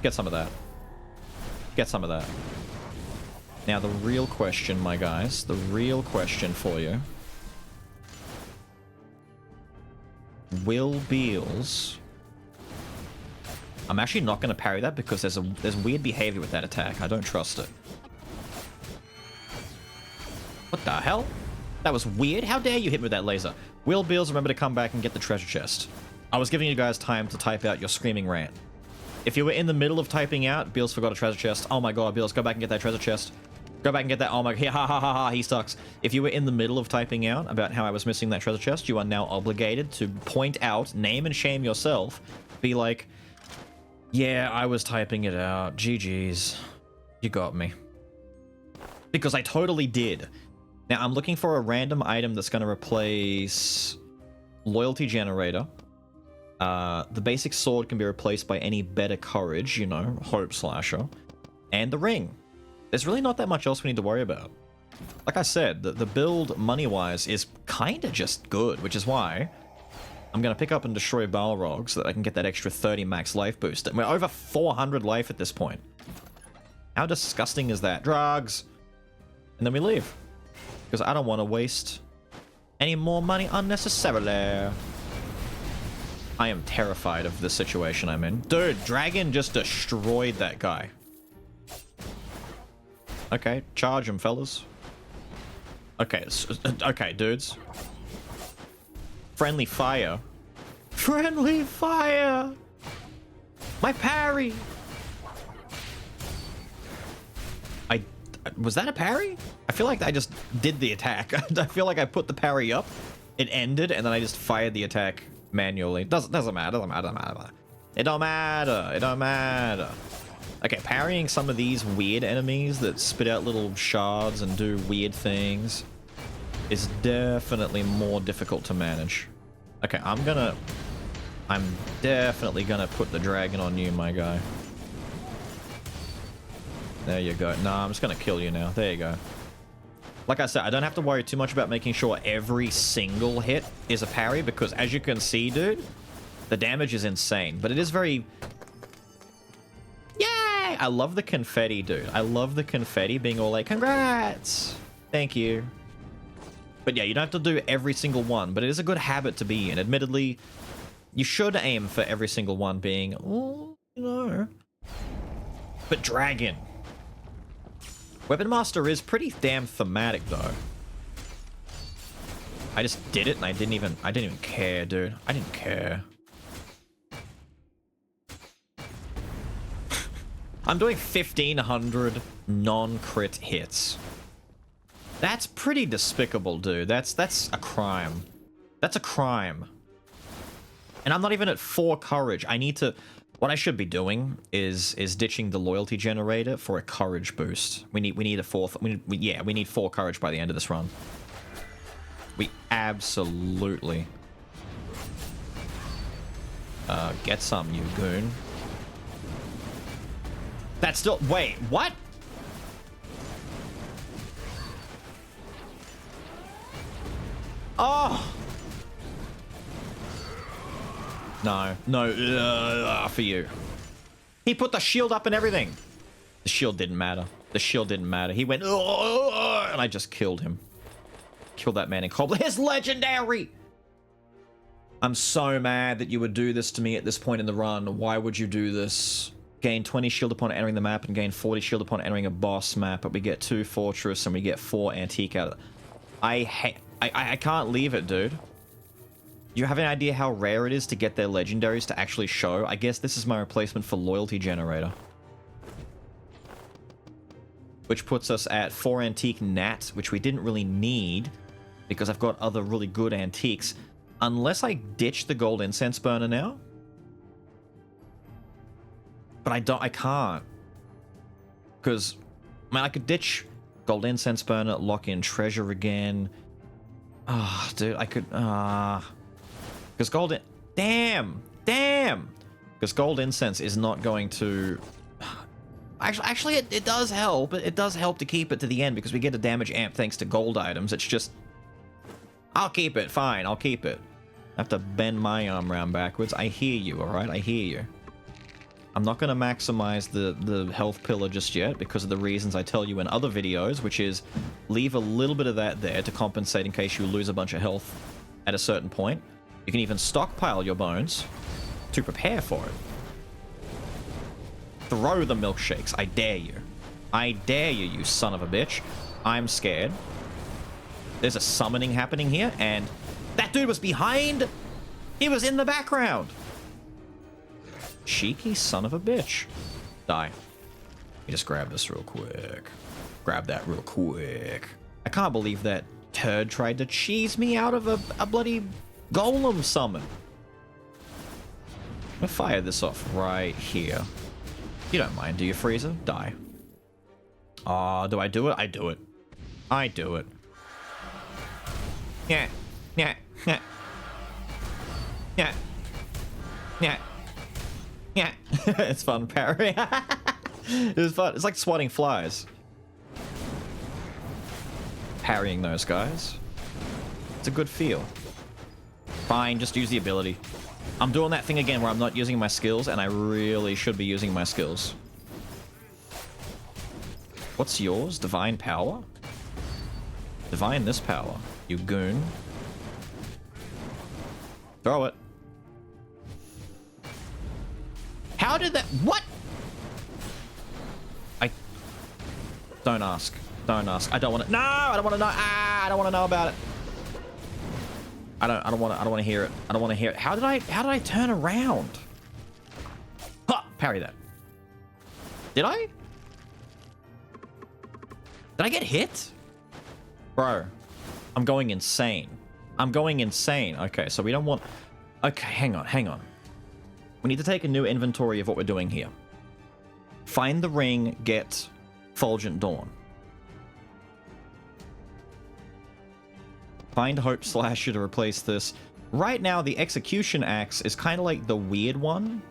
Get some of that. Get some of that. Now, the real question, my guys, the real question for you. Will Beelz... I'm actually not going to parry that because there's weird behavior with that attack. I don't trust it. What the hell? That was weird. How dare you hit me with that laser? Will Beelz remember to come back and get the treasure chest? I was giving you guys time to type out your screaming rant. If you were in the middle of typing out, Beelz forgot a treasure chest. Oh my god, Beelz, go back and get that treasure chest. Go back and get that. Oh my... Ha ha ha ha, he sucks. If you were in the middle of typing out about how I was missing that treasure chest, you are now obligated to point out, name and shame yourself. Be like, yeah, I was typing it out. GG's. You got me. Because I totally did. Now, I'm looking for a random item that's going to replace Loyalty Generator. The basic sword can be replaced by any better courage, you know, Hope Slasher. And the ring. There's really not that much else we need to worry about. Like I said, the build, money-wise, is kind of just good, which is why I'm going to pick up and destroy Balrog so that I can get that extra 30 max life boost. We're over 400 life at this point. How disgusting is that? Drugs! And then we leave. Because I don't want to waste any more money unnecessarily. I am terrified of the situation I'm in. Dude, Dragon just destroyed that guy. Okay, charge him, fellas. Okay, okay, dudes. Friendly fire. Friendly fire! My parry! Was that a parry? I feel like I just did the attack. I feel like I put the parry up, it ended, and then I just fired the attack manually. Doesn't matter. It don't matter. Okay, parrying some of these weird enemies that spit out little shards and do weird things is definitely more difficult to manage. Okay, I'm definitely gonna put the dragon on you, my guy. There you go. Nah, I'm just gonna kill you now. There you go. Like I said, I don't have to worry too much about making sure every single hit is a parry, because as you can see, dude, the damage is insane. But it is very... Yay! I love the confetti, dude. I love the confetti being all like, congrats! Thank you. But yeah, you don't have to do every single one, but it is a good habit to be in. Admittedly, you should aim for every single one being, oh, you know. But Dragon. Weapon Master is pretty damn thematic, though. I just did it and I didn't even care, dude. I didn't care. I'm doing 1,500 non-crit hits. That's pretty despicable, dude. That's a crime. That's a crime. And I'm not even at 4 courage. I need to... What I should be doing is ditching the loyalty generator for a courage boost. We need a 4th... we need 4 courage by the end of this run. We absolutely... get some, you goon. That's still... Wait, what? Oh! No, for you. He put the shield up and everything. The shield didn't matter. The shield didn't matter. He went, and I just killed him. Killed that man in Cobbler. His legendary! I'm so mad that you would do this to me at this point in the run. Why would you do this? Gain 20 shield upon entering the map and gain 40 shield upon entering a boss map, but we get 2 fortress and we get 4 antique out of it. I can't leave it, dude. You have an idea how rare it is to get their legendaries to actually show? I guess this is my replacement for loyalty generator. Which puts us at 4 antique nat, which we didn't really need because I've got other really good antiques. Unless I ditch the gold incense burner now. But I can't. Because, man, I could ditch gold incense burner, lock in treasure again. Ah, oh, dude, I could, because gold... Damn! Because gold incense is not going to... Actually, it does help. It does help to keep it to the end because we get a damage amp thanks to gold items. It's just... I'll keep it. Fine, I'll keep it. I have to bend my arm around backwards. I hear you, alright? I hear you. I'm not going to maximize the health pillar just yet because of the reasons I tell you in other videos, which is leave a little bit of that there to compensate in case you lose a bunch of health at a certain point. You can even stockpile your bones to prepare for it. Throw the milkshakes. I dare you. I dare you, you son of a bitch. I'm scared. There's a summoning happening here, and that dude was behind. He was in the background. Cheeky son of a bitch. Die. Let me just grab this real quick. Grab that real quick. I can't believe that turd tried to cheese me out of a bloody golem summon. I'm gonna fire this off right here. You don't mind, do you, Freezer? Die. Do I do it? I do it. I do it. Yeah. Yeah. Yeah. Yeah. Yeah. Yeah. It's fun, Parry. It was fun. It's like swatting flies. Parrying those guys. It's a good feel. Fine, just use the ability. I'm doing that thing again where I'm not using my skills, and I really should be using my skills. What's yours? Divine power? Divine this power, you goon. Throw it. How did that... What? Don't ask. Don't ask. I don't want to... No! I don't want to know. I don't want to know about it. I don't want to hear it. I don't want to hear it. How did I turn around? Ha! Parry that. Did I? Did I get hit? Bro, I'm going insane. I'm going insane. Okay, so we don't want... Okay, hang on. We need to take a new inventory of what we're doing here. Find the ring, get Fulgent Dawn. Find Hope Slasher to replace this. Right now, the Execution Axe is kind of like the weird one.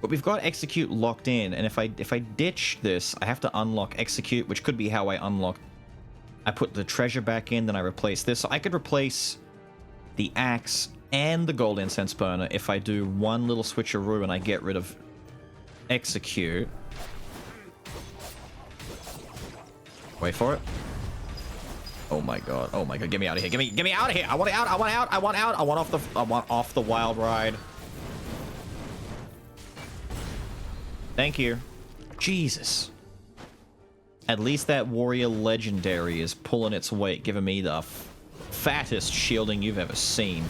But we've got Execute locked in, and if I ditch this, I have to unlock Execute, which could be how I unlock... I put the treasure back in, then I replace this. So I could replace the axe and the gold incense burner if I do one little switcheroo and I get rid of execute. Wait for it. Oh my god. Oh my god. Get me out of here. Get me out of here. I want out. I want out. I want out. I want off the wild ride. Thank you. Jesus. At least that warrior legendary is pulling its weight, giving me the fattest shielding you've ever seen.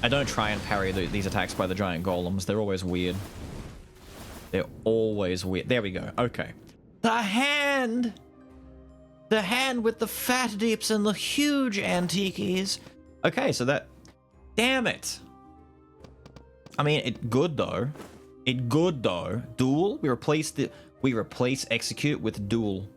I don't try and parry these attacks by the giant golems. They're always weird. They're always weird. There we go. Okay. The hand! The hand with the fat deeps and the huge antiques. Okay, so that... Damn it! I mean, it good though. It good though. Duel? We replace execute with duel.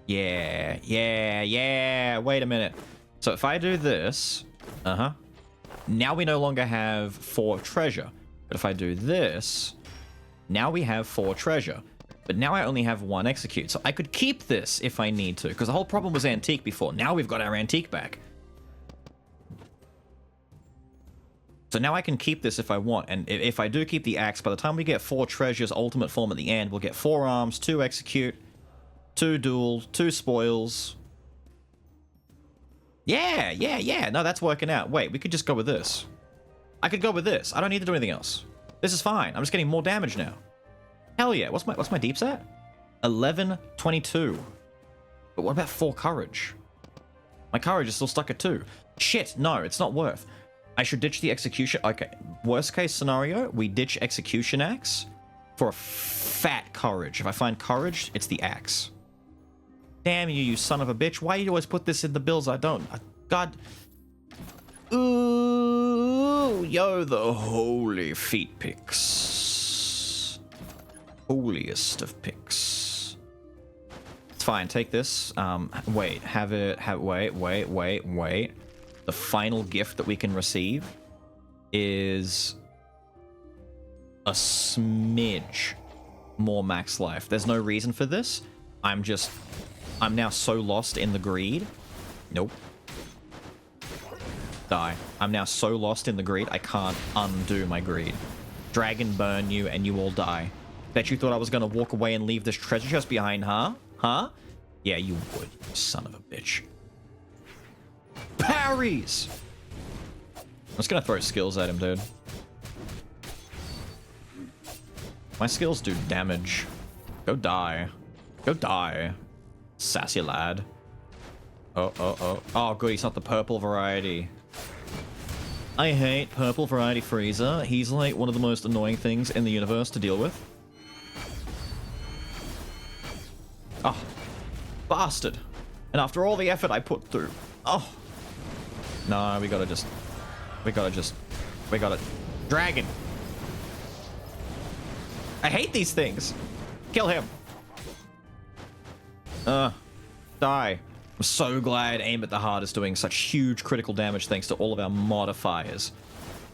Yeah, yeah, yeah. Wait a minute. So if I do this, now we no longer have 4 treasure. But if I do this, now we have 4 treasure. But now I only have 1 execute. So I could keep this if I need to, because the whole problem was antique before. Now we've got our antique back. So now I can keep this if I want, and if I do keep the axe, by the time we get 4 treasures, ultimate form at the end, we'll get 4 arms, 2 execute, 2 duel, 2 spoils. Yeah, yeah, yeah. No, that's working out. Wait, we could just go with this. I could go with this. I don't need to do anything else. This is fine. I'm just getting more damage now. Hell yeah. What's my deeps at? 1122. But what about 4 courage? My courage is still stuck at 2. Shit, no, it's not worth. I should ditch the execution. Okay, worst case scenario, we ditch execution axe for a fat courage. If I find courage, it's the axe. Damn you, you son of a bitch. Why do you always put this in the Beelz? God. Ooh, yo, the holy feet picks. Holiest of picks. It's fine, take this. Wait, wait. The final gift that we can receive is a smidge more max life. There's no reason for this. I'm now so lost in the greed. Nope. Die. I'm now so lost in the greed, I can't undo my greed. Dragon burn you and you all die. Bet you thought I was gonna walk away and leave this treasure chest behind, huh? Huh? Yeah, you would, you son of a bitch. Parries! I'm just gonna throw skills at him, dude. My skills do damage. Go die. Go die. Sassy lad. Oh. Oh, good, he's not the purple variety. I hate purple variety Freezer. He's like one of the most annoying things in the universe to deal with. Oh. Bastard. And after all the effort I put through. Oh. No, we gotta Dragon! I hate these things! Kill him! Die. I'm so glad Aim at the Heart is doing such huge critical damage thanks to all of our modifiers.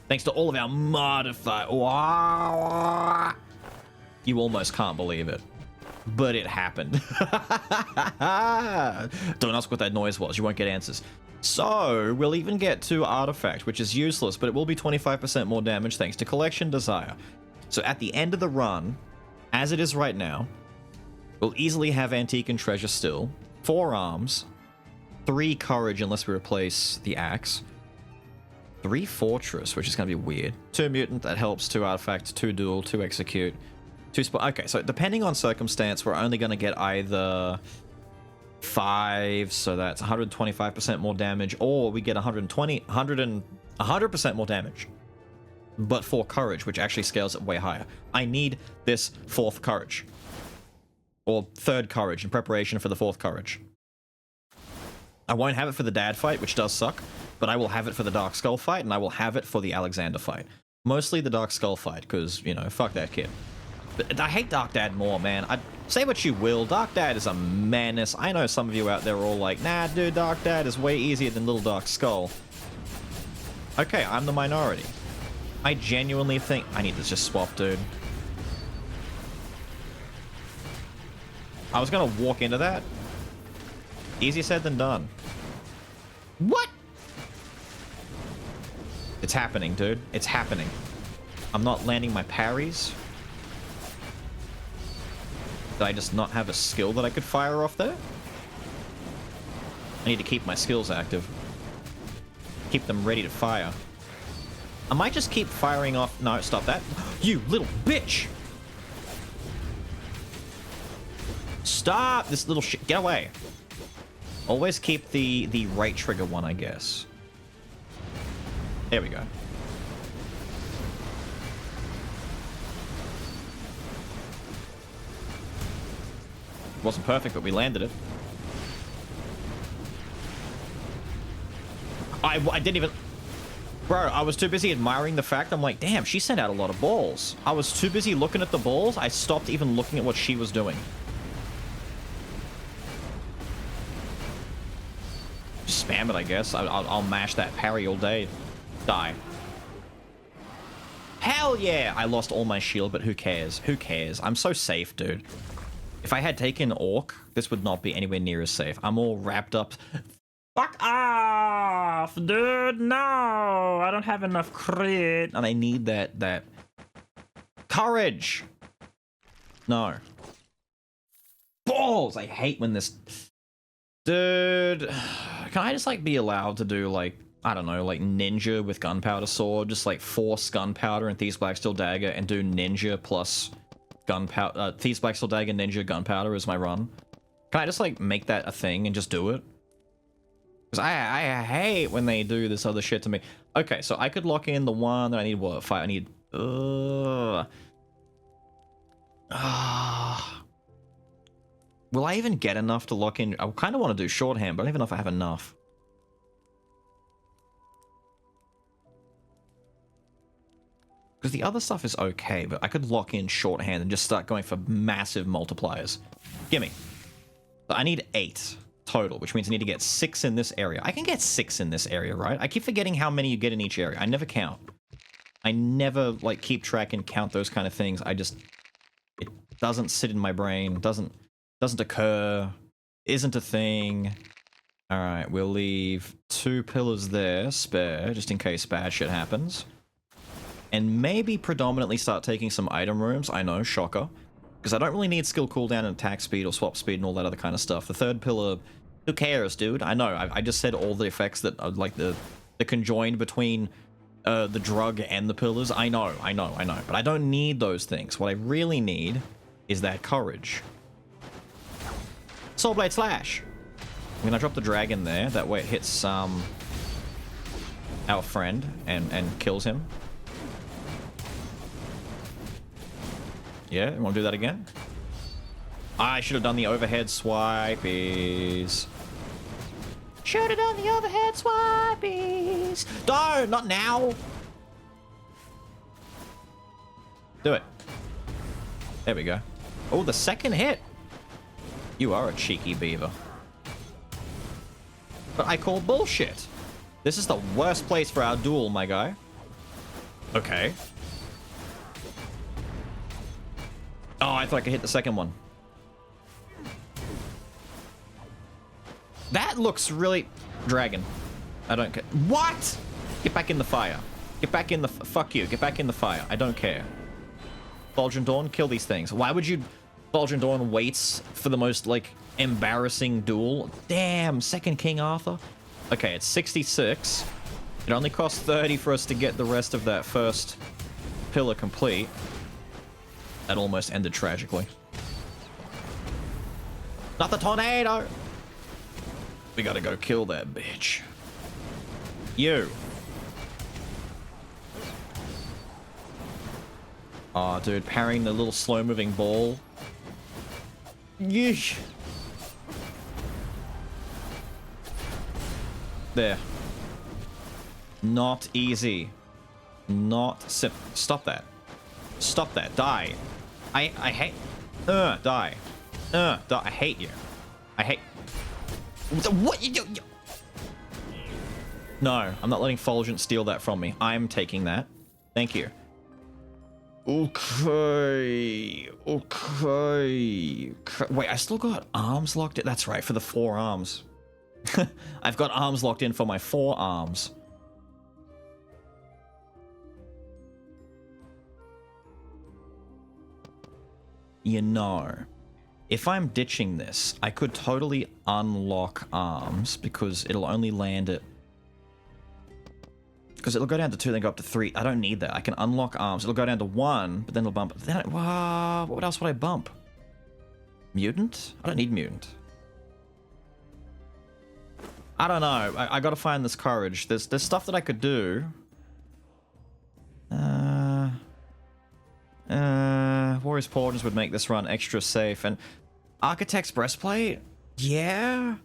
Thanks to all of our modifiers. Wow. You almost can't believe it. But it happened. Don't ask what that noise was, you won't get answers. So, we'll even get to Artifact, which is useless, but it will be 25% more damage thanks to Collection Desire. So at the end of the run, as it is right now, we'll easily have Antique and Treasure still, 4 arms, 3 Courage unless we replace the Axe, 3 Fortress, which is going to be weird, 2 Mutant, that helps, 2 Artifact, 2 Duel, 2 Execute, 2 Spot. Okay, so depending on circumstance, we're only going to get either 5, so that's 125% more damage, or we get 100% more damage, but 4 Courage, which actually scales it way higher. I need this 4th Courage, or 3rd Courage in preparation for the 4th Courage. I won't have it for the Dad fight, which does suck, but I will have it for the Dark Skull fight, and I will have it for the Alexander fight. Mostly the Dark Skull fight, because, you know, fuck that kid. But I hate Dark Dad more, man. Say what you will, Dark Dad is a menace. I know some of you out there are all like, nah, dude, Dark Dad is way easier than Little Dark Skull. Okay, I'm the minority. I genuinely think... I need to just swap, dude. I was gonna walk into that. Easier said than done. What? It's happening, dude. It's happening. I'm not landing my parries. Did I just not have a skill that I could fire off there? I need to keep my skills active. Keep them ready to fire. I might just keep firing off... No, stop that. You little bitch! Stop this little shit. Get away. Always keep the right trigger one, I guess. There we go. It wasn't perfect, but we landed it. I didn't even... Bro, I was too busy admiring the fact. I'm like, damn, she sent out a lot of balls. I was too busy looking at the balls. I stopped even looking at what she was doing. Just spam it, I guess. I'll mash that parry all day. Die. Hell yeah! I lost all my shield, but who cares? Who cares? I'm so safe, dude. If I had taken Orc, this would not be anywhere near as safe. I'm all wrapped up. Fuck off, dude. No, I don't have enough crit. And I need that courage. No. Balls! I hate when this... Dude, can I just, like, be allowed to do, like, I don't know, like, ninja with gunpowder sword? Just, like, force gunpowder and Thieves Black Steel Dagger and do ninja plus gunpowder... Thieves Black Steel Dagger, ninja, gunpowder as my run? Can I just, like, make that a thing and just do it? Because I hate when they do this other shit to me. Okay, so I could lock in the one that I need, what, 5? I need... Will I even get enough to lock in? I kind of want to do shorthand, but I don't even know if I have enough. Because the other stuff is okay, but I could lock in shorthand and just start going for massive multipliers. Gimme. But I need 8 total, which means I need to get 6 in this area. I can get 6 in this area, right? I keep forgetting how many you get in each area. I never count. I never, like, keep track and count those kind of things. I just... It doesn't sit in my brain. Doesn't occur. Isn't a thing. Alright, we'll leave 2 pillars there, spare, just in case bad shit happens. And maybe predominantly start taking some item rooms. I know, shocker. Because I don't really need skill cooldown and attack speed or swap speed and all that other kind of stuff. The 3rd pillar, who cares, dude? I know, I just said all the effects that are like the conjoined between the drug and the pillars. I know. But I don't need those things. What I really need is that courage. Soul Blade Slash! I'm gonna drop the dragon there. That way it hits our friend and kills him. Yeah, you want to do that again? I should have done the overhead swipies. Should have done the overhead swipies. No, not now. Do it. There we go. Oh, the second hit. You are a cheeky beaver. But I call bullshit. This is the worst place for our duel, my guy. Okay. Oh, I thought I could hit the second one. That looks really... Dragon. I don't care. What? Get back in the fire. Get back in the... Fuck you. Get back in the fire. I don't care. Fulgent Dawn, kill these things. Why would you... Fulgent Dawn waits for the most, like, embarrassing duel? Damn, second King Arthur. Okay, it's 66. It only costs 30 for us to get the rest of that first pillar complete. That almost ended tragically. Not the tornado! We gotta go kill that bitch. You. Aw, dude, parrying the little slow-moving ball. Yeesh. There. Not easy. Not simple. Stop that. Stop that. Die. I hate... die. Die. I hate you. I hate... What you do? No, I'm not letting Fulgent steal that from me. I'm taking that. Thank you. Okay. Okay. Wait, I still got arms locked in? That's right, for the 4 arms. I've got arms locked in for my 4 arms. you know, if I'm ditching this, I could totally unlock arms because it'll only land at... Because it'll go down to 2, then go up to 3. I don't need that. I can unlock arms. It'll go down to 1, but then it'll bump... Then what else would I bump? Mutant? I don't need mutant. I don't know. I gotta find this courage. There's stuff that I could do. Warrior's Portals would make this run extra safe. And Architect's Breastplate? Yeah.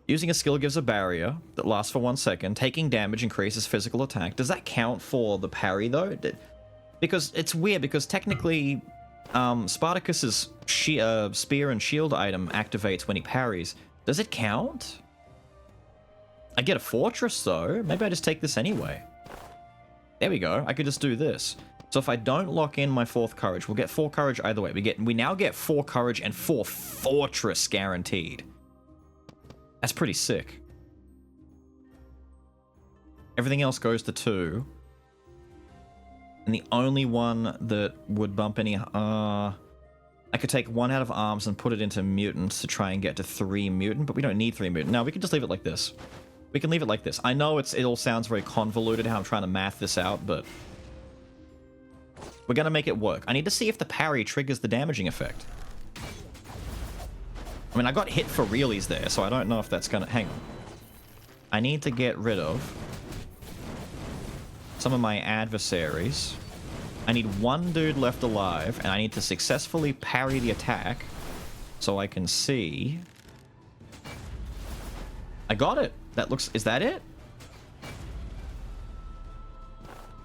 Using a skill gives a barrier that lasts for 1 second. Taking damage increases physical attack. Does that count for the parry, though? Because it's weird, because technically... Spartacus's spear and shield item activates when he parries. Does it count? I get a fortress, though. Maybe I just take this anyway. There we go. I could just do this. So if I don't lock in my 4th courage, we'll get 4 courage either way. We now get 4 courage and 4 fortress guaranteed. That's pretty sick. Everything else goes to 2. And the only one that would bump any... I could take 1 out of arms and put it into mutants to try and get to 3 mutant, but we don't need 3 mutant. No, we can just leave it like this. We can leave it like this. I know it all sounds very convoluted how I'm trying to math this out, but... we're going to make it work. I need to see if the parry triggers the damaging effect. I mean, I got hit for realies there, so I don't know if that's going to... Hang on. I need to get rid of... some of my adversaries. I need 1 dude left alive, and I need to successfully parry the attack so I can see... I got it! That looks... Is that it?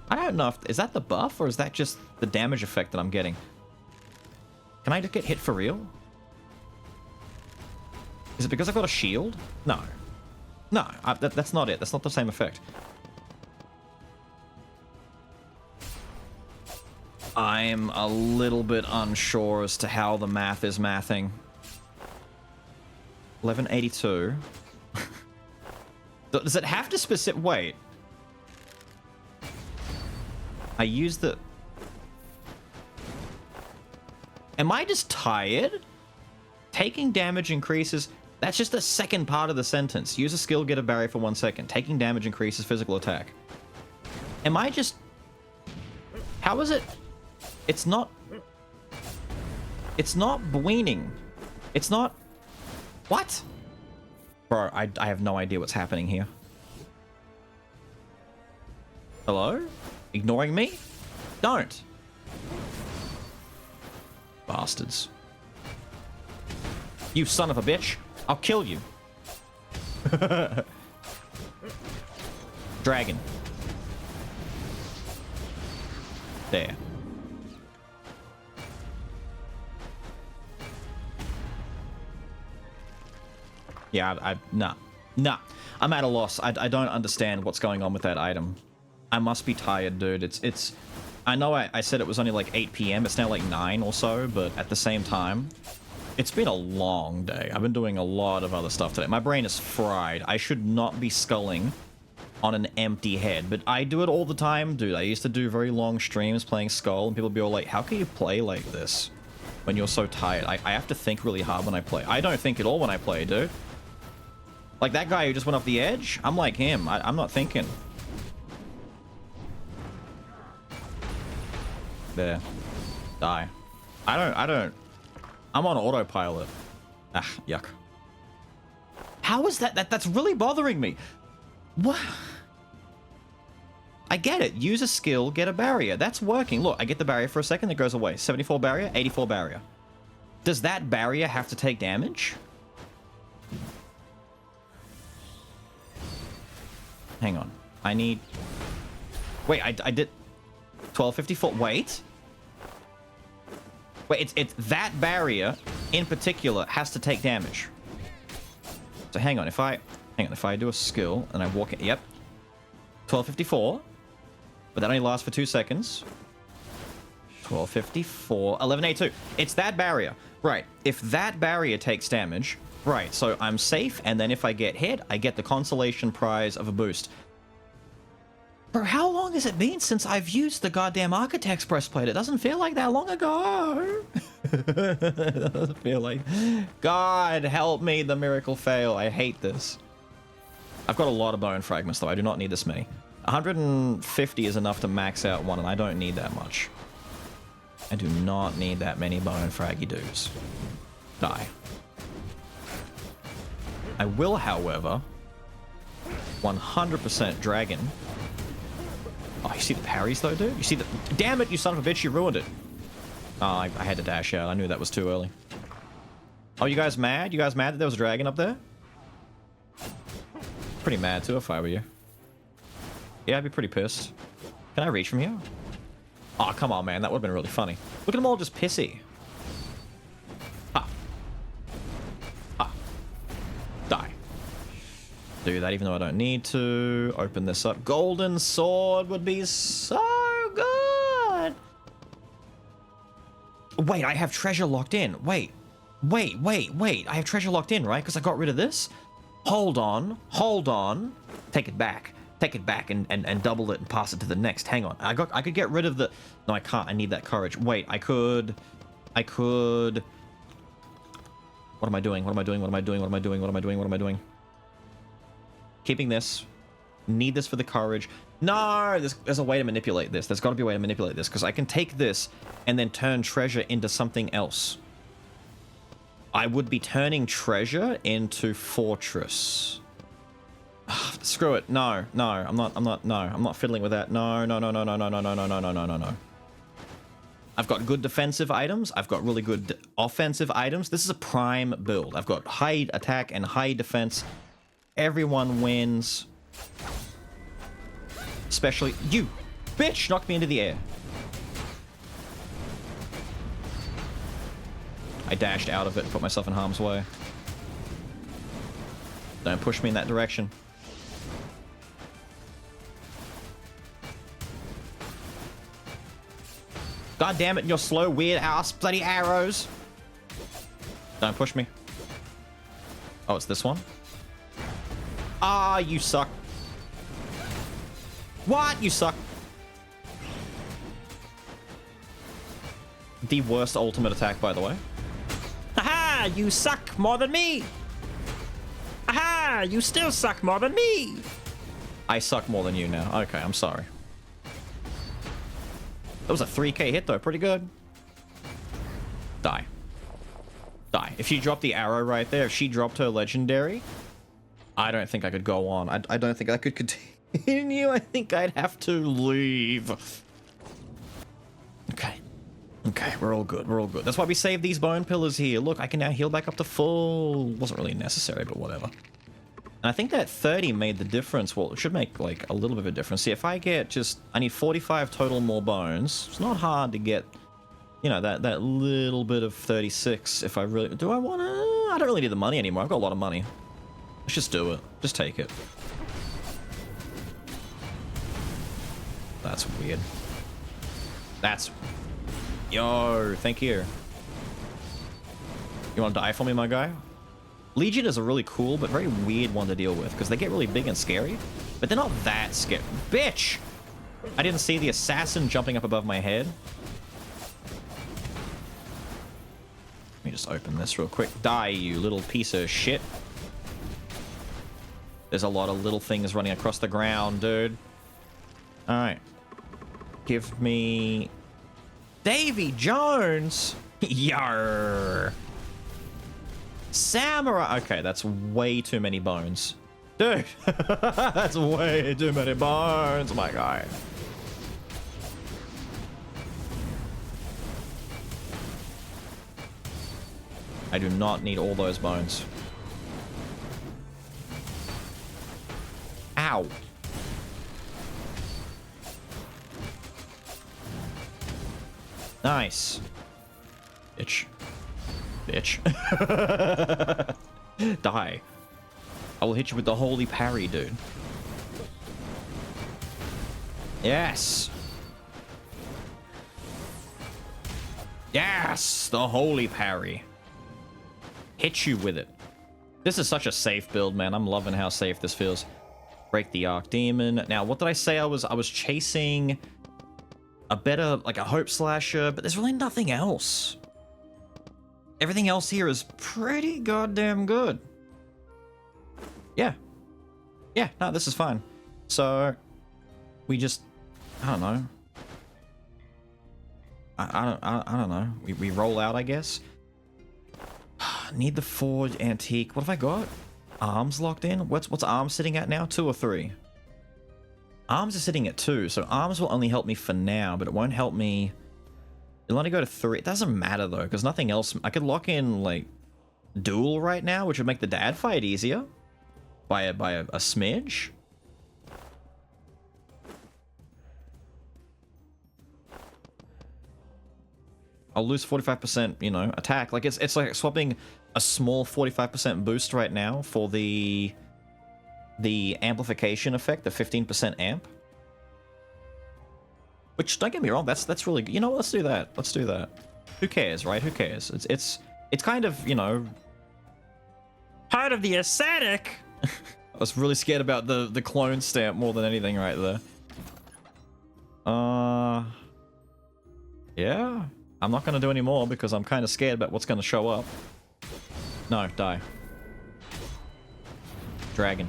I don't know if... Is that the buff, or is that just the damage effect that I'm getting? Can I just get hit for real? Is it because I've got a shield? No. No, that's not it. That's not the same effect. I'm a little bit unsure as to how the math is mathing. 1182. Does it have to specific... Wait. I used the... Am I just tired? Taking damage increases... That's just the second part of the sentence. Use a skill, get a barrier for 1 second. Taking damage increases physical attack. Am I just... How is it... It's not... It's not weaning. It's not... What? Bro, I have no idea what's happening here. Hello? Ignoring me? Don't. Bastards. You son of a bitch. I'll kill you. Dragon. There. Yeah, nah. I'm at a loss. I don't understand what's going on with that item. I must be tired, dude. It's... I know I said it was only like 8 PM. It's now like 9 or so, but at the same time, it's been a long day. I've been doing a lot of other stuff today. My brain is fried. I should not be sculling on an empty head, but I do it all the time, dude. I used to do very long streams playing Skul, and people would be all like, how can you play like this when you're so tired? I have to think really hard when I play. I don't think at all when I play, dude. Like that guy who just went off the edge, I'm like him. I'm not thinking. There. Die. I don't. I'm on autopilot. Ah, yuck. How is that? That's really bothering me. What? I get it. Use a skill, get a barrier. That's working. Look, I get the barrier for a second, it goes away. 74 barrier, 84 barrier. Does that barrier have to take damage? Hang on. I need... Wait, I did... 1254... Wait. Wait, it's that barrier, in particular, has to take damage. So hang on, if I do a skill, and I walk in... Yep. 1254. But that only lasts for 2 seconds. 1254... 1182. It's that barrier. Right. If that barrier takes damage... Right, so I'm safe, and then if I get hit, I get the consolation prize of a boost. Bro, how long has it been since I've used the goddamn Architect's breastplate? It doesn't feel like that long ago. It doesn't feel like... God, help me, the miracle fail. I hate this. I've got a lot of bone fragments, though. I do not need this many. 150 is enough to max out one, and I don't need that much. I do not need that many bone fraggy dudes. Die. I will, however, 100% dragon. Oh, you see the parries, though, dude? You see the... Damn it, you son of a bitch, you ruined it. Oh, I had to dash out. I knew that was too early. Oh, you guys mad? You guys mad that there was a dragon up there? Pretty mad, too, if I were you. Yeah, I'd be pretty pissed. Can I reach from here? Oh, come on, man. That would have been really funny. Look at them all just pissy. Ha. Ha. Die. Do that even though I don't need to. Open this up. Golden sword would be so good. Wait, I have treasure locked in. Wait. I have treasure locked in, right? Because I got rid of this? Hold on. Take it back. Take it back and double it and pass it to the next. Hang on. I could get rid of the... No, I can't. I need that courage. Wait, I could... What am I doing? Keeping this. Need this for the courage. No! There's a way to manipulate this. There's got to be a way to manipulate this, because I can take this and then turn treasure into something else. I would be turning treasure into fortress. Screw it. No. I'm not fiddling with that. No. I've got good defensive items. I've got really good offensive items. This is a prime build. I've got high attack and high defense. Everyone wins. Especially you. Bitch, knocked me into the air. I dashed out of it and put myself in harm's way. Don't push me in that direction. God damn it, your slow, weird ass bloody arrows. Don't push me. Oh, it's this one? Ah, you suck. What? You suck. The worst ultimate attack, by the way. Aha! You suck more than me! Aha! You still suck more than me! I suck more than you now. Okay, I'm sorry. That was a 3k hit, though. Pretty good. Die. Die. If she dropped the arrow right there, if she dropped her legendary, I don't think I could go on. I don't think I could continue. I think I'd have to leave. Okay. Okay, we're all good. We're all good. That's why we saved these bone pillars here. Look, I can now heal back up to full. Wasn't really necessary, but whatever. And I think that 30 made the difference. Well, it should make, like, a little bit of a difference. See, if I get just... I need 45 total more bones. It's not hard to get, you know, that little bit of 36 if I really... Do I want to... I don't really need the money anymore. I've got a lot of money. Let's just do it. Just take it. That's weird. That's... Yo, thank you. You want to die for me, my guy? Legion is a really cool but very weird one to deal with because they get really big and scary, but they're not that scary. Bitch! I didn't see the assassin jumping up above my head. Let me just open this real quick. Die, you little piece of shit. There's a lot of little things running across the ground, dude. Alright. Give me... Davy Jones! Yarr! Samurai! Okay, that's way too many bones. Dude! That's way too many bones, my guy. I do not need all those bones. Ow! Nice. Bitch. Bitch. Die. I will hit you with the holy parry, dude. Yes. Yes! The holy parry. Hit you with it. This is such a safe build, man. I'm loving how safe this feels. Break the Archdemon. Now, what did I say? I was chasing a better, like a Hope Slasher, but there's really nothing else. Everything else here is pretty goddamn good. Yeah. Yeah, no, this is fine. So, we just, I don't know. I don't know. We roll out, I guess. Need the Forge Antique. What have I got? Arms locked in? What's arms sitting at now? 2 or 3? Arms are sitting at 2, so arms will only help me for now, but it won't help me. It'll only go to 3. It doesn't matter though, because nothing else. I could lock in like duel right now, which would make the dad fight easier by a smidge. I'll lose 45%, you know, attack. Like it's like swapping a small 45% boost right now for the amplification effect, the 15% amp. Which, don't get me wrong, that's really good. You know what, let's do that. Let's do that. Who cares, right? Who cares? It's kind of, you know, part of the aesthetic. I was really scared about the clone stamp more than anything right there. Yeah. I'm not going to do any more because I'm kind of scared about what's going to show up. No, die. Dragon.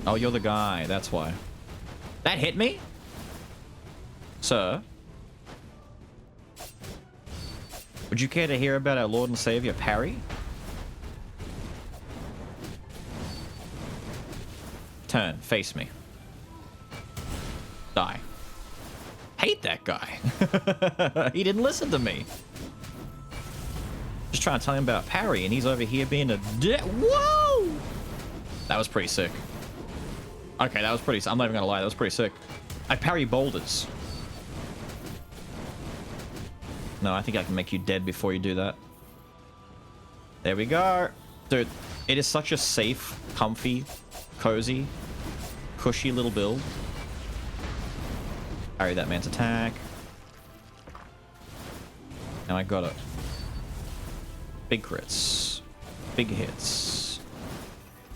Oh, you're the guy. That's why. That hit me? Sir? Would you care to hear about our Lord and Savior, Parry? Turn. Face me. Die. Hate that guy. He didn't listen to me. Just trying to tell him about Parry, and he's over here being a whoa! That was pretty sick. Okay, that was pretty. I'm not even gonna lie, that was pretty sick. I parry boulders. No, I think I can make you dead before you do that. There we go. Dude, it is such a safe, comfy, cozy, cushy little build. Parry that man's attack. Now I got it. Big crits. Big hits.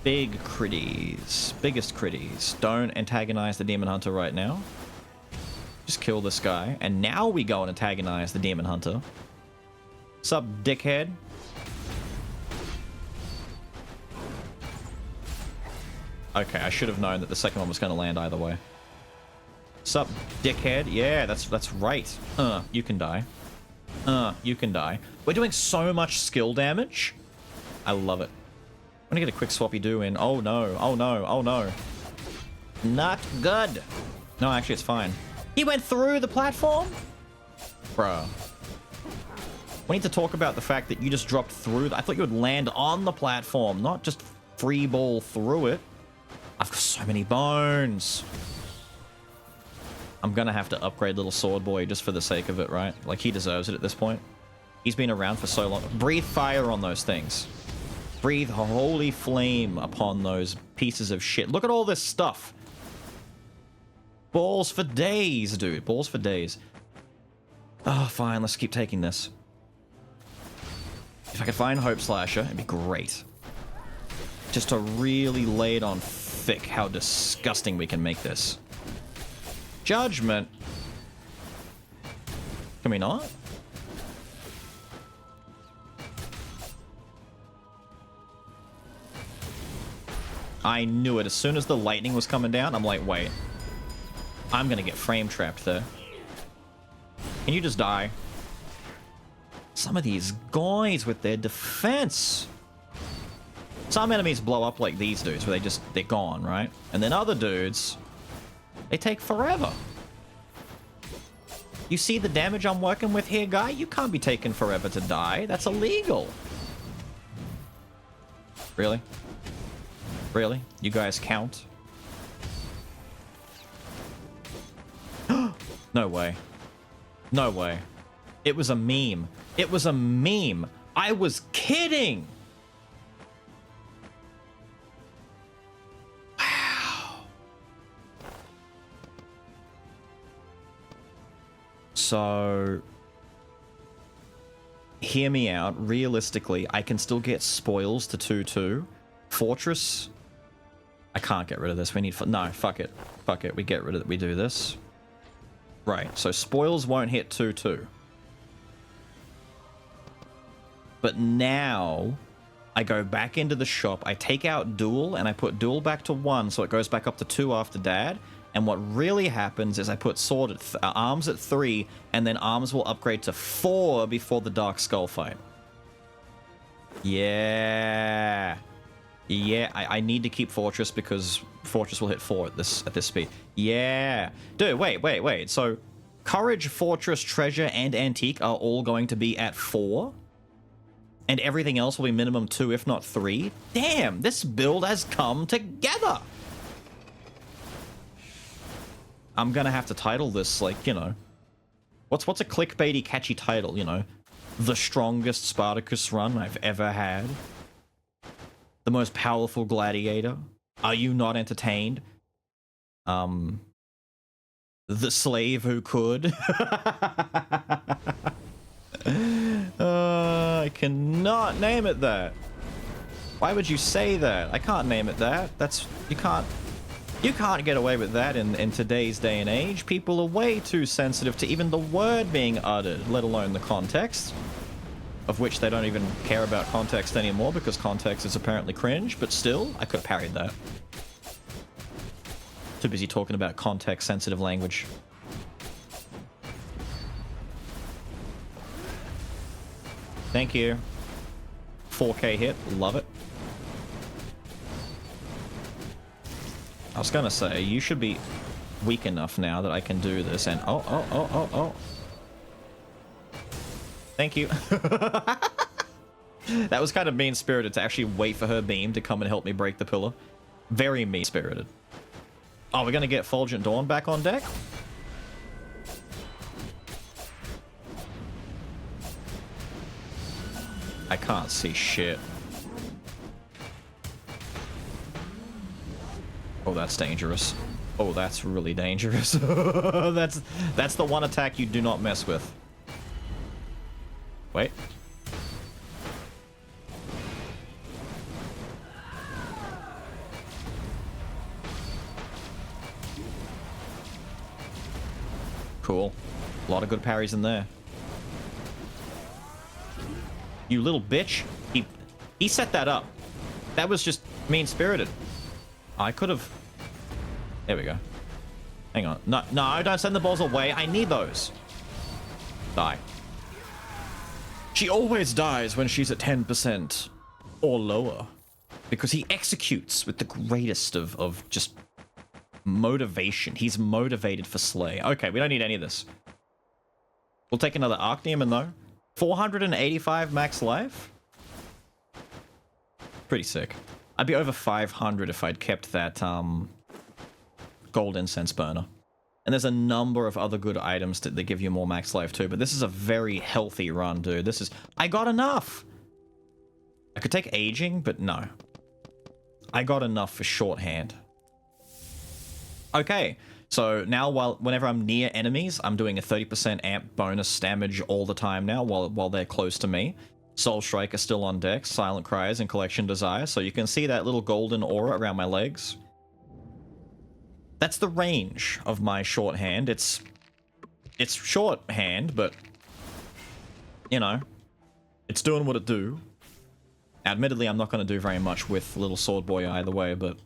Big critties. Biggest critties. Don't antagonize the Demon Hunter right now. Just kill this guy. And now we go and antagonize the Demon Hunter. Sup, dickhead? Okay, I should have known that the second one was going to land either way. Sup, dickhead? Yeah, that's right. You can die. You can die. We're doing so much skill damage. I love it. I'm gonna get a quick swappy do in. Oh no, oh no, oh no. Not good. No, actually it's fine. He went through the platform? Bruh. We need to talk about the fact that you just dropped through. I thought you would land on the platform, not just free ball through it. I've got so many bones. I'm gonna have to upgrade little sword boy just for the sake of it, right? Like, he deserves it at this point. He's been around for so long. Breathe fire on those things. Breathe holy flame upon those pieces of shit. Look at all this stuff. Balls for days, dude. Balls for days. Oh, fine. Let's keep taking this. If I could find Hope Slasher, it'd be great. Just to really lay it on thick how disgusting we can make this. Judgment. Can we not? I knew it. As soon as the lightning was coming down, I'm like, wait. I'm gonna get frame trapped there. Can you just die? Some of these guys with their defense. Some enemies blow up like these dudes, where they're gone, right? And then other dudes, they take forever. You see the damage I'm working with here, guy? You can't be taking forever to die. That's illegal. Really? Really? You guys count? No way. No way. It was a meme. It was a meme. I was kidding. Wow. So, hear me out. Realistically, I can still get spoils to 2-2 Fortress. I can't get rid of this. We need... No, fuck it. Fuck it. We get rid of it. We do this. Right. So spoils won't hit 2-2. But now I go back into the shop. I take out duel and I put duel back to 1, so it goes back up to 2 after dad. And what really happens is I put sword at arms at 3, and then arms will upgrade to 4 before the Dark Skull fight. Yeah. Yeah, I need to keep Fortress because Fortress will hit 4 at this speed. Yeah. Dude, wait. So, Courage, Fortress, Treasure, and Antique are all going to be at 4? And everything else will be minimum 2, if not 3? Damn, this build has come together! I'm gonna have to title this, like, you know... What's a clickbaity, catchy title, you know? The strongest Spartacus run I've ever had. The most powerful gladiator. Are you not entertained? The slave who could. I cannot name it that. Why would you say that? I can't name it that. That's... You can't get away with that in today's day and age. People are way too sensitive to even the word being uttered, let alone the context. Of which they don't even care about context anymore because context is apparently cringe, but still, I could have parried that. Too busy talking about context-sensitive language. Thank you. 4K hit, love it. I was gonna say, you should be weak enough now that I can do this, and oh. Thank you. That was kind of mean-spirited to actually wait for her beam to come and help me break the pillar. Very mean-spirited. Oh, we're gonna get Fulgent Dawn back on deck? I can't see shit. Oh, that's dangerous. Oh, that's really dangerous. That's the one attack you do not mess with. Wait. Cool. A lot of good parries in there. You little bitch. He set that up. That was just mean-spirited. I could have... There we go. Hang on. No, don't send the balls away. I need those. Die. She always dies when she's at 10% or lower. Because he executes with the greatest of just motivation. He's motivated for slay. Okay, we don't need any of this. We'll take another Arc Demon though. 485 max life? Pretty sick. I'd be over 500 if I'd kept that gold incense burner. And there's a number of other good items that give you more max life too, but this is a very healthy run, dude. This is... I got enough! I could take aging, but no. I got enough for shorthand. Okay, so now whenever I'm near enemies, I'm doing a 30% amp bonus damage all the time now while they're close to me. Soul Strike is still on deck, Silent Cries, and Collection Desire, so you can see that little golden aura around my legs. That's the range of my shorthand. It's shorthand, but, you know, it's doing what it do. Admittedly, I'm not going to do very much with Little Sword Boy either way, but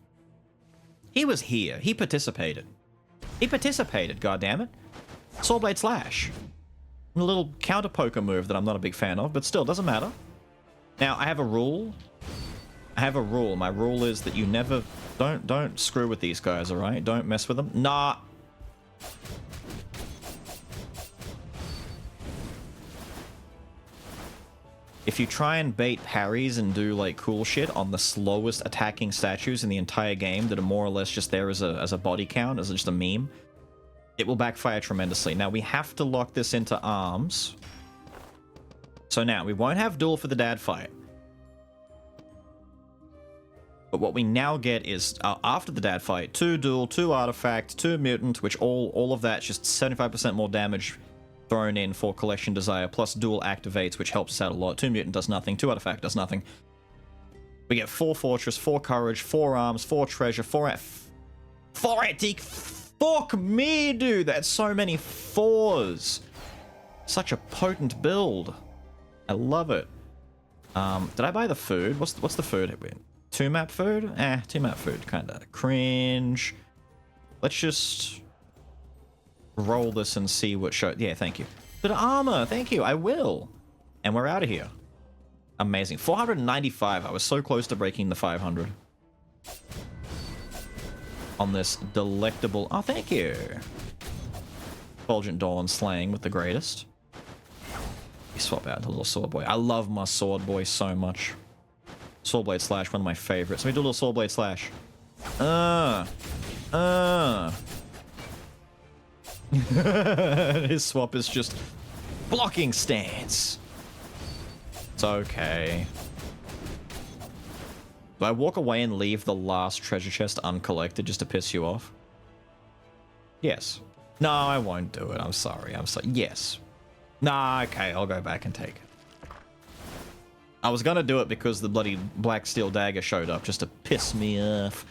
he was here. He participated. He participated, goddammit. Swordblade Slash. A little counter poker move that I'm not a big fan of, but still, doesn't matter. Now, I have a rule. My rule is that you never... Don't screw with these guys, alright? Don't mess with them. Nah. If you try and bait parries and do, like, cool shit on the slowest attacking statues in the entire game that are more or less just there as a body count, as just a meme, it will backfire tremendously. Now, we have to lock this into arms. So now, we won't have duel for the dad fight. But what we now get is, after the dad fight, 2 duel, 2 artifact, 2 mutant, which all of that's just 75% more damage thrown in for Collection Desire, plus duel activates, which helps us out a lot. 2 mutant does nothing, 2 artifact does nothing. We get 4 fortress, 4 courage, 4 arms, 4 treasure, 4 antique. Fuck me, dude. That's so many 4s. Such a potent build. I love it. Did I buy the food? What's the food? 2-map food? 2-map food. Kinda cringe. Let's just roll this and see what show. Yeah, thank you. Good armor. Thank you. I will. And we're out of here. Amazing. 495. I was so close to breaking the 500. On this delectable... Oh, thank you. Fulgent Dawn slaying with the greatest. You swap out into little sword boy. I love my sword boy so much. Swordblade slash, one of my favorites. Let me do a little swordblade slash. His swap is just blocking stance. It's okay. Do I walk away and leave the last treasure chest uncollected just to piss you off? Yes. No, I won't do it. I'm sorry. I'm sorry. Yes. Nah, okay. I'll go back and take it. I was gonna do it because the bloody black steel dagger showed up just to piss me off.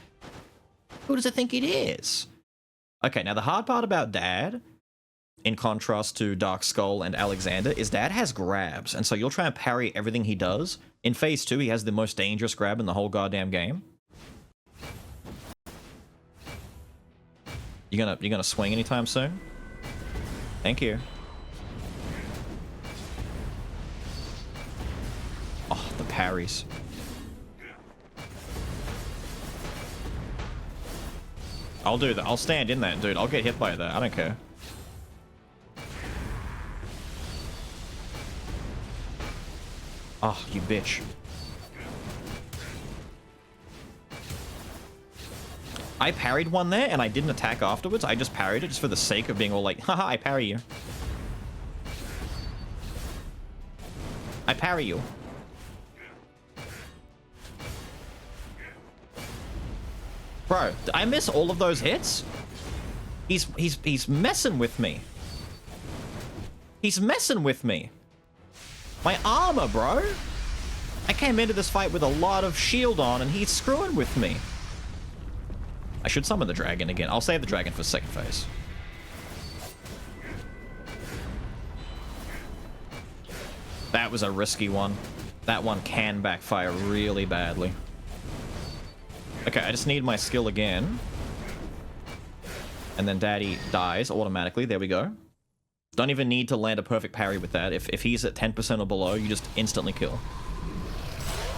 Who does it think it is? Okay, now the hard part about Dad, in contrast to Dark Skull and Alexander, is Dad has grabs, and so you'll try and parry everything he does. In Phase 2, he has the most dangerous grab in the whole goddamn game. You gonna swing anytime soon? Thank you. Oh, the parries. I'll do that. I'll stand in that, dude. I'll get hit by that. I don't care. Oh, you bitch. I parried one there, and I didn't attack afterwards. I just parried it just for the sake of being all like, haha, I parry you. I parry you. Bro, did I miss all of those hits? He's messing with me. He's messing with me. My armor, bro. I came into this fight with a lot of shield on, and he's screwing with me. I should summon the dragon again. I'll save the dragon for second phase. That was a risky one. That one can backfire really badly. Okay, I just need my skill again. And then Daddy dies automatically. There we go. Don't even need to land a perfect parry with that. If he's at 10% or below, you just instantly kill.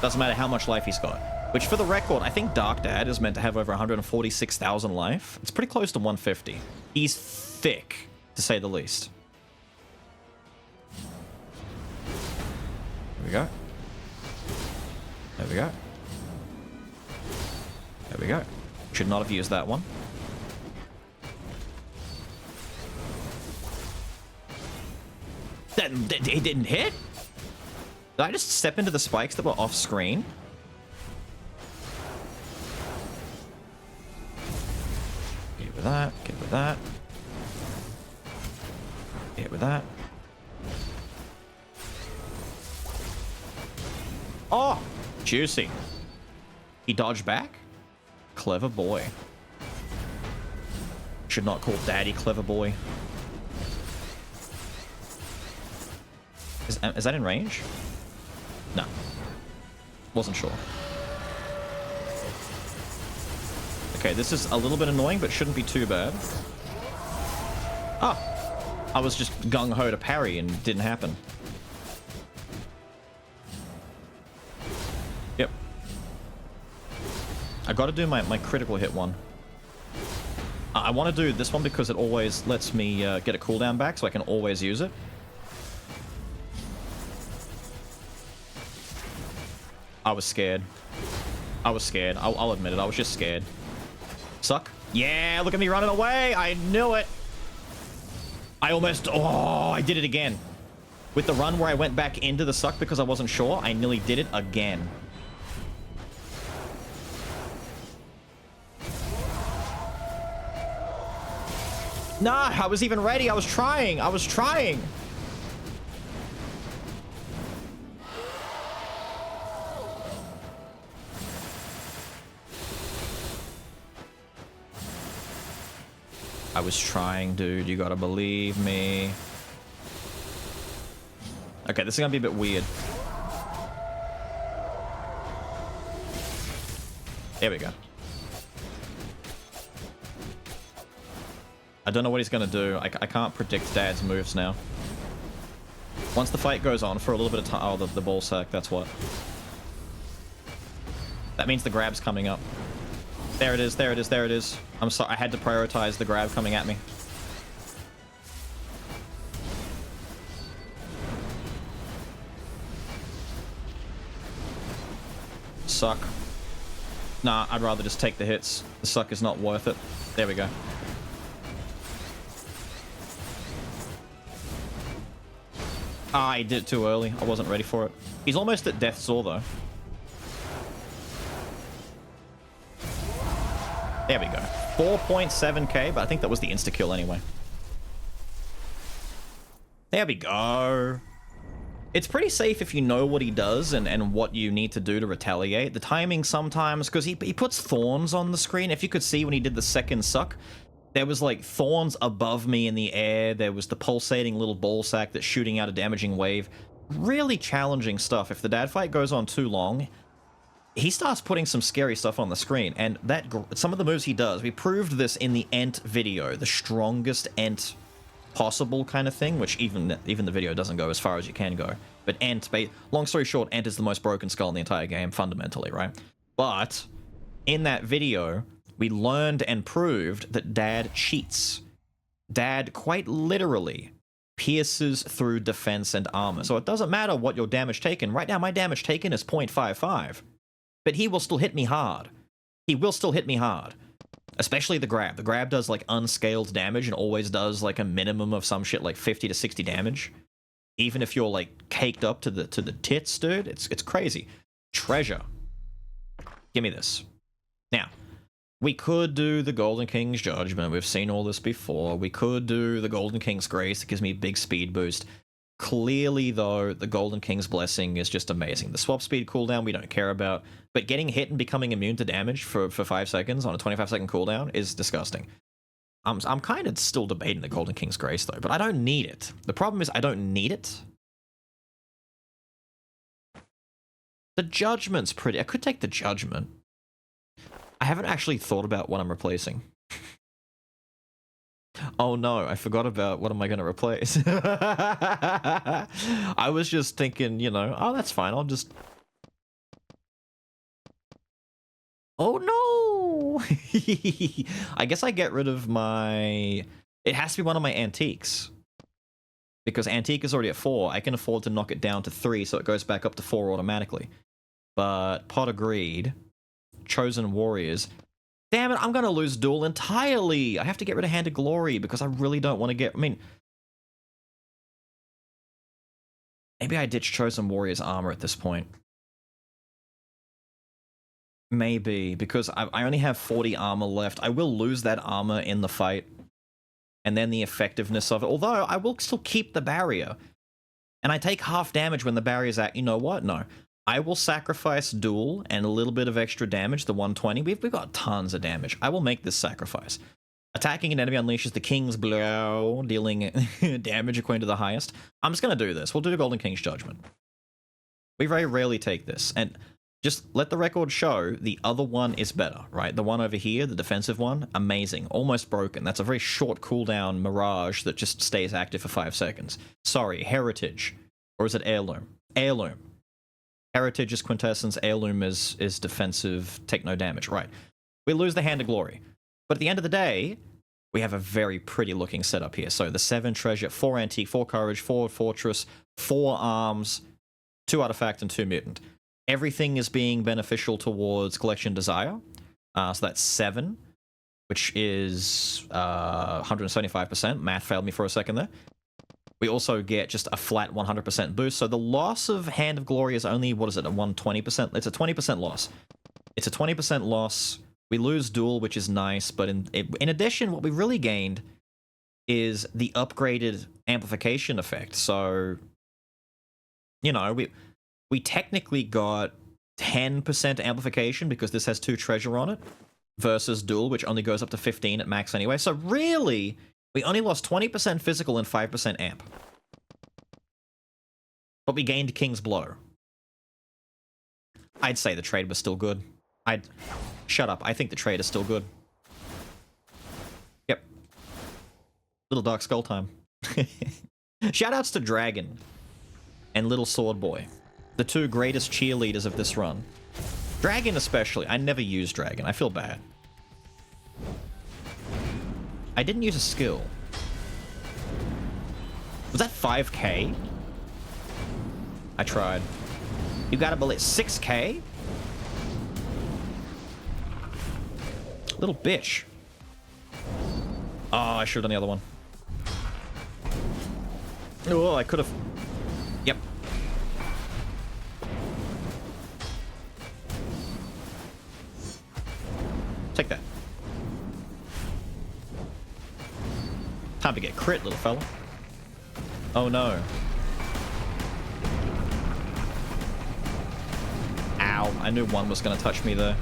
Doesn't matter how much life he's got. Which, for the record, I think Dark Dad is meant to have over 146,000 life. It's pretty close to 150. He's thick, to say the least. There we go. There we go. There we go. Should not have used that one. It didn't hit? Did I just step into the spikes that were off screen? Get with that. Get with that. Get with that. Oh! Juicy. He dodged back? Clever boy. Should not call Daddy clever boy. Is that in range? No. Wasn't sure. Okay, this is a little bit annoying, but shouldn't be too bad. Ah! I was just gung-ho to parry and it didn't happen. Yep. I gotta do my critical hit one. I want to do this one because it always lets me get a cooldown back, so I can always use it. I was scared. I was scared. I'll admit it. I was just scared. Suck. Yeah, look at me running away. I knew it. I almost... Oh, I did it again. With the run where I went back into the suck because I wasn't sure, I nearly did it again. Nah, I was even ready. I was trying. I was trying. I was trying, dude. You gotta believe me. Okay, this is gonna be a bit weird. There we go. I don't know what he's gonna do. I can't predict Dad's moves now. Once the fight goes on for a little bit of time... Oh, the ball sack, that's what. That means the grab's coming up. There it is, there it is, there it is. I'm sorry, I had to prioritize the grab coming at me. Suck. Nah, I'd rather just take the hits. The suck is not worth it. There we go. Ah, I did it too early. I wasn't ready for it. He's almost at death's door, though. There we go. 4.7k, but I think that was the insta-kill anyway. There we go. It's pretty safe if you know what he does and what you need to do to retaliate. The timing sometimes, because he puts thorns on the screen. If you could see when he did the second suck, there was like thorns above me in the air. There was the pulsating little ball sack that's shooting out a damaging wave. Really challenging stuff. If the dad fight goes on too long, he starts putting some scary stuff on the screen. And that some of the moves he does, we proved this in the Ent video, the strongest Ent possible kind of thing, which even the video doesn't go as far as you can go. But Ent, long story short, Ent is the most broken skull in the entire game, fundamentally, right? But in that video, we learned and proved that Dad cheats. Dad quite literally pierces through defense and armor. So it doesn't matter what your damage taken. Right now, my damage taken is 0.55. But he will still hit me hard. He will still hit me hard. Especially the grab. The grab does like unscaled damage and always does like a minimum of some shit like 50 to 60 damage. Even if you're like caked up to the tits, dude. It's crazy. Treasure. Give me this. Now, we could do the Golden King's Judgment. We've seen all this before. We could do the Golden King's Grace. It gives me a big speed boost. Clearly, though, the Golden King's Blessing is just amazing. The swap speed cooldown we don't care about, but getting hit and becoming immune to damage for 5 seconds on a 25-second cooldown is disgusting. I'm kind of still debating the Golden King's Grace, though, but I don't need it. The problem is I don't need it. The Judgment's pretty... I could take the Judgment. I haven't actually thought about what I'm replacing. Oh no, I forgot about what am I going to replace. I was just thinking, you know, oh, that's fine. I'll just... Oh no! I guess I get rid of my... It has to be one of my antiques. Because antique is already at 4. I can afford to knock it down to 3, so it goes back up to 4 automatically. But Pot of Greed, Chosen Warriors... Damn it, I'm going to lose Duel entirely. I have to get rid of Hand of Glory because I really don't want to get... I mean... Maybe I ditch Chosen Warriors armor at this point. Maybe, because I only have 40 armor left. I will lose that armor in the fight. And then the effectiveness of it. Although, I will still keep the barrier. And I take half damage when the barrier's at... You know what? No. I will sacrifice Duel and a little bit of extra damage, the 120. We've got tons of damage. I will make this sacrifice. Attacking an enemy unleashes the King's Blow, dealing damage according to the highest. I'm just going to do this. We'll do the Golden King's Judgment. We very rarely take this. And just let the record show the other one is better, right? The one over here, the defensive one, amazing. Almost broken. That's a very short cooldown Mirage that just stays active for 5 seconds. Sorry, Heritage. Or is it Heirloom? Heirloom. Heritage is Quintessence, Heirloom is defensive, take no damage, right. We lose the Hand of Glory. But at the end of the day, we have a very pretty looking setup here. So the 7 Treasure, 4 Antique, 4 Courage, 4 Fortress, 4 Arms, 2 Artifact, and 2 Mutant. Everything is being beneficial towards Collection Desire. So that's 7, which is 175%. Math failed me for a second there. We also get just a flat 100% boost. So the loss of Hand of Glory is only, what is it, a 120%? It's a 20% loss. It's a 20% loss. We lose Duel, which is nice. But in addition, what we really gained is the upgraded amplification effect. So, you know, we technically got 10% amplification because this has 2 treasure on it. versus duel, which only goes up to 15 at max anyway. So really, we only lost 20% physical and 5% amp. But we gained King's Blow. I'd say the trade was still good. Shut up. I think the trade is still good. Yep. Little Dark Skull time. Shoutouts to Dragon and Little Sword Boy, the two greatest cheerleaders of this run. Dragon especially. I never used Dragon. I feel bad. I didn't use a skill. Was that 5k? I tried. You gotta believe 6k? Little bitch. Oh, I should have done the other one. Oh, I could have. Yep. Take that. Time to get crit, little fella. Oh no. Ow, I knew one was gonna touch me there.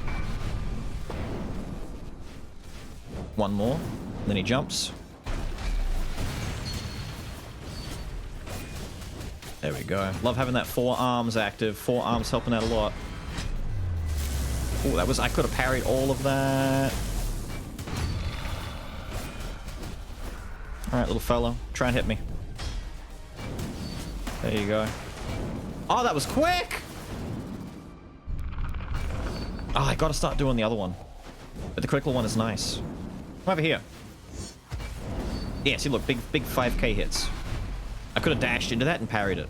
One more, and then he jumps. There we go. Love having that 4 arms active. 4 arms helping out a lot. Oh, that was... I could have parried all of that. Alright, little fellow. Try and hit me. There you go. Oh, that was quick! Oh, I gotta start doing the other one. But the critical one is nice. Come over here. Yeah, see, look. Big 5k hits. I could have dashed into that and parried it.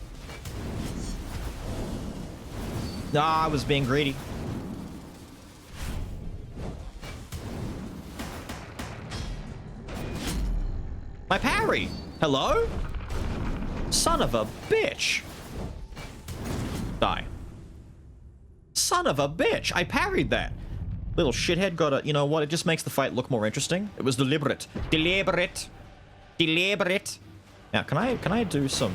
Ah, I was being greedy. My parry! Hello? Son of a bitch! Die. Son of a bitch! I parried that! Little shithead got a... You know what? It just makes the fight look more interesting. It was deliberate. Deliberate! Deliberate! Now, can I do some...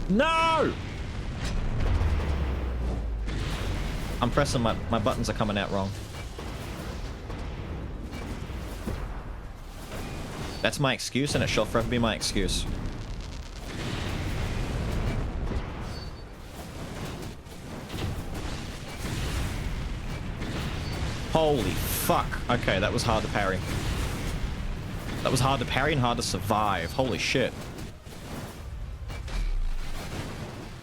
No! I'm pressing my buttons are coming out wrong. That's my excuse, and it shall forever be my excuse. Holy fuck. Okay, that was hard to parry. That was hard to parry and hard to survive. Holy shit.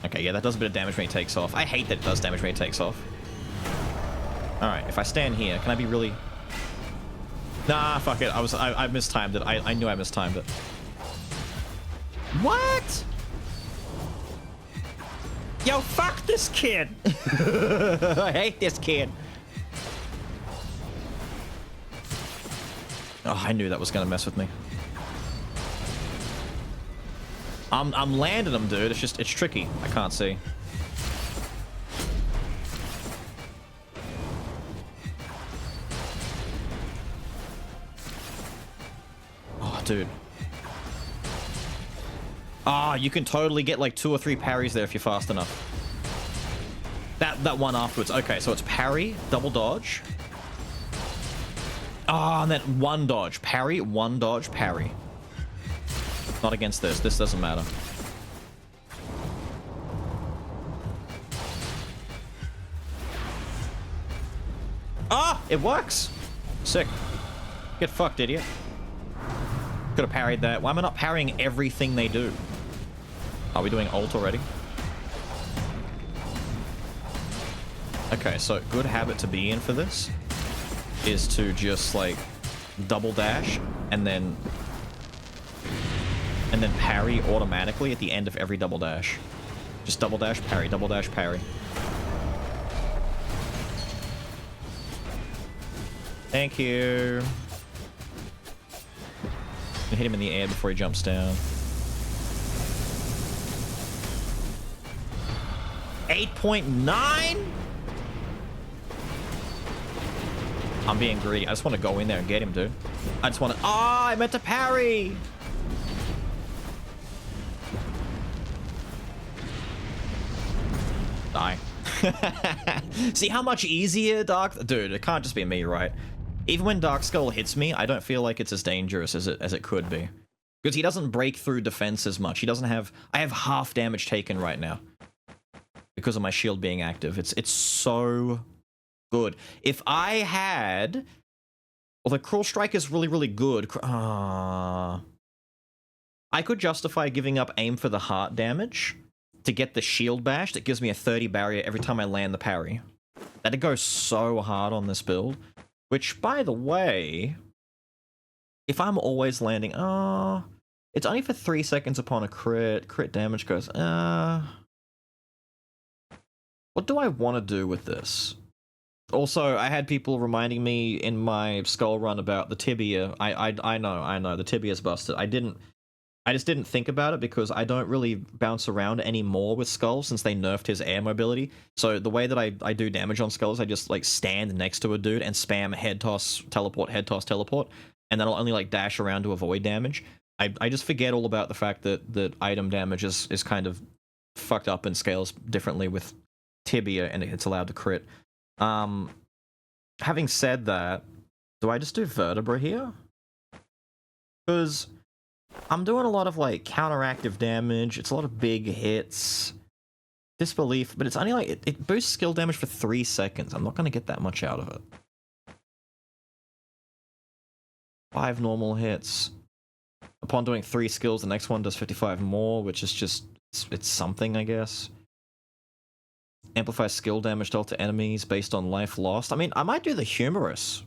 Okay, yeah, that does a bit of damage when he takes off. I hate that it does damage when he takes off. Alright, if I stand here, can I be really... Nah, fuck it. I mistimed it. I knew I mistimed it. What? Yo, fuck this kid! I hate this kid. Oh, I knew that was gonna mess with me. I'm landing them, dude. It's just, it's tricky. I can't see. Oh, dude. Ah, you can totally get like 2 or 3 parries there if you're fast enough. That one afterwards. Okay, so it's parry, double dodge. Ah, and then 1 dodge. Parry, 1 dodge, parry. Not against this. This doesn't matter. Ah! It works! Sick. Get fucked, idiot. Could have parried that. Why am I not parrying everything they do? Are we doing ult already? Okay, so good habit to be in for this is to just, like, double dash and then parry automatically at the end of every double dash. Just double dash, parry, double dash, parry. Thank you. Hit him in the air before he jumps down. 8.9? I'm being greedy. I just want to go in there and get him, dude. I just want to... Ah, I meant to parry! Die. See how much easier Dark... Dude, it can't just be me, right? Even when Dark Skull hits me, I don't feel like it's as dangerous as it could be. Because he doesn't break through defense as much. He doesn't have... I have half damage taken right now. Because of my shield being active. It's so good. If I had... Well, the Cruel Strike is really, really good. I could justify giving up aim for the heart damage to get the shield bash that gives me a 30 barrier every time I land the parry. That'd go so hard on this build. Which, by the way, if I'm always landing... it's only for 3 seconds upon a crit. Crit damage goes... What do I want to do with this? Also, I had people reminding me in my Skull run about the tibia. I know, the tibia's busted. I just didn't think about it because I don't really bounce around anymore with Skull since they nerfed his air mobility. So the way that I do damage on Skull is I just like stand next to a dude and spam head toss, teleport, and then I'll only like dash around to avoid damage. I just forget all about the fact that item damage is kind of fucked up and scales differently with tibia and it's allowed to crit. Having said that, do I just do vertebra here? Because I'm doing a lot of like counteractive damage. It's a lot of big hits. Disbelief, but it's only like it boosts skill damage for 3 seconds. I'm not going to get that much out of it. 5 normal hits. Upon doing 3 skills, the next one does 55 more, which is just it's something, I guess. Amplify skill damage dealt to enemies based on life lost. I mean, I might do the humorous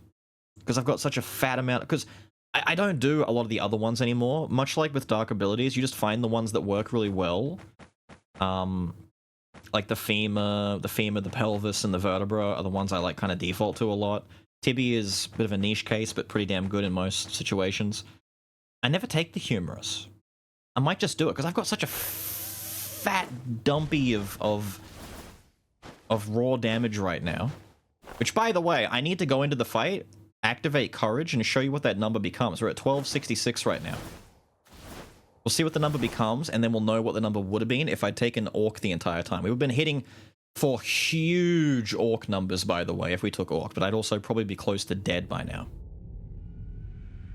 because I've got such a fat amount. Because I don't do a lot of the other ones anymore. Much like with dark abilities, you just find the ones that work really well. Like the femur, the pelvis, and the vertebra are the ones I like kind of default to a lot. Tibia is a bit of a niche case, but pretty damn good in most situations. I never take the humorous. I might just do it because I've got such a fat dumpy of raw damage right now. Which, by the way, I need to go into the fight, activate courage, and show you what that number becomes. We're at 1266 right now. We'll see what the number becomes, and then we'll know what the number would have been if I'd taken Orc the entire time. We've been hitting for huge Orc numbers, by the way, if we took Orc, but I'd also probably be close to dead by now.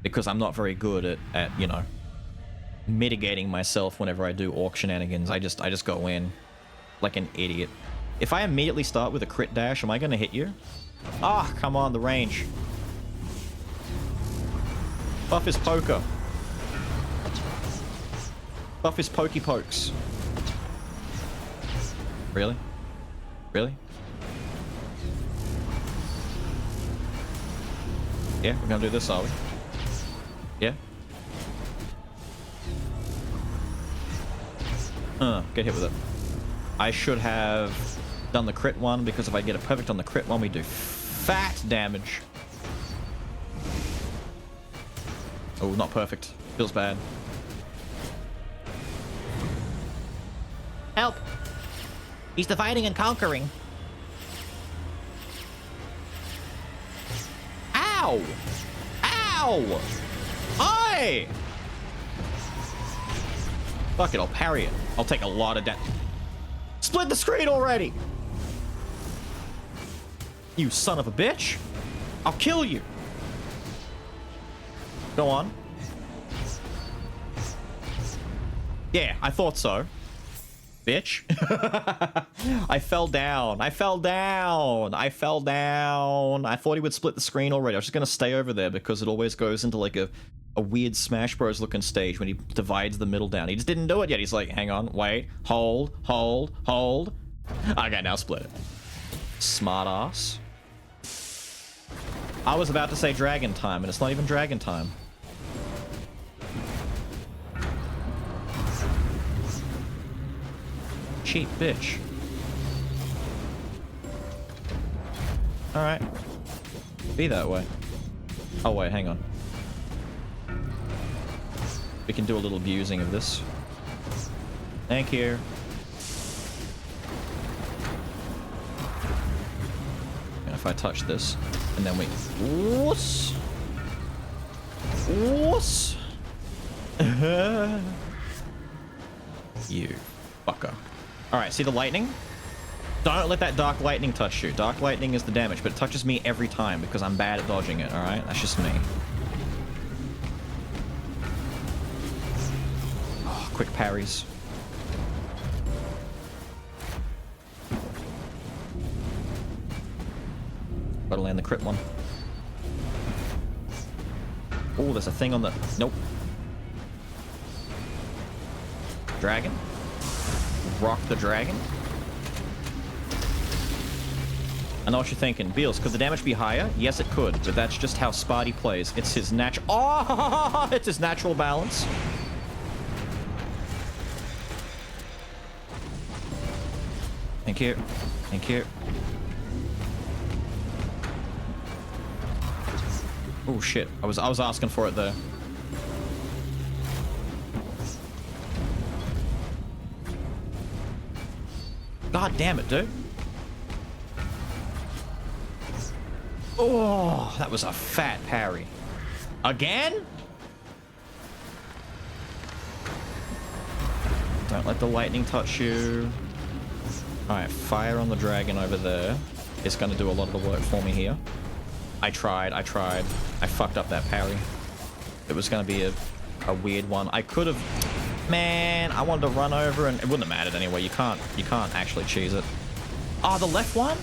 Because I'm not very good at you know, mitigating myself whenever I do Orc shenanigans. I just go in like an idiot. If I immediately start with a crit dash, am I going to hit you? Ah, oh, come on, the range. Buff his poker. Buff his pokey pokes. Really? Really? Yeah, we're going to do this, are we? Yeah? Get hit with it. I should have done the crit one, because if I get it perfect on the crit one, we do fat damage. Oh, not perfect. Feels bad. Help! He's dividing and conquering. Ow! Ow! Hi! Fuck it, I'll parry it. I'll take a lot of damage. Split the screen already! You son of a bitch! I'll kill you! Go on. Yeah, I thought so. Bitch. I fell down. I fell down. I fell down. I thought he would split the screen already. I was just gonna stay over there because it always goes into like a weird Smash Bros looking stage when he divides the middle down. He just didn't do it yet. He's like, hang on, wait, hold, hold, hold. Okay, now split it. Smart ass. I was about to say dragon time, and it's not even dragon time. Cheap bitch. Alright. Be that way. Oh wait, hang on. We can do a little abusing of this. Thank you. And if I touch this, and then we... Wuss! Wuss! You fucker. Alright, see the lightning? Don't let that Dark Lightning touch you. Dark Lightning is the damage, but it touches me every time because I'm bad at dodging it, alright? That's just me. Oh, quick parries. Gotta land the crit one. Oh, there's a thing on the... Nope. Dragon. Rock the dragon. I know what you're thinking. Beelz, could the damage be higher? Yes, it could, but that's just how Sparty plays. It's his natural... Oh! It's his natural balance. Thank you. Thank you. Oh, shit. I was asking for it, though. God damn it, dude. Oh, that was a fat parry. Again? Don't let the lightning touch you. Alright, fire on the dragon over there. It's going to do a lot of the work for me here. I tried. I fucked up that parry. It was going to be a weird one. I could have... Man, I wanted to run over and... It wouldn't have mattered anyway. You can't actually cheese it. Oh, the left one?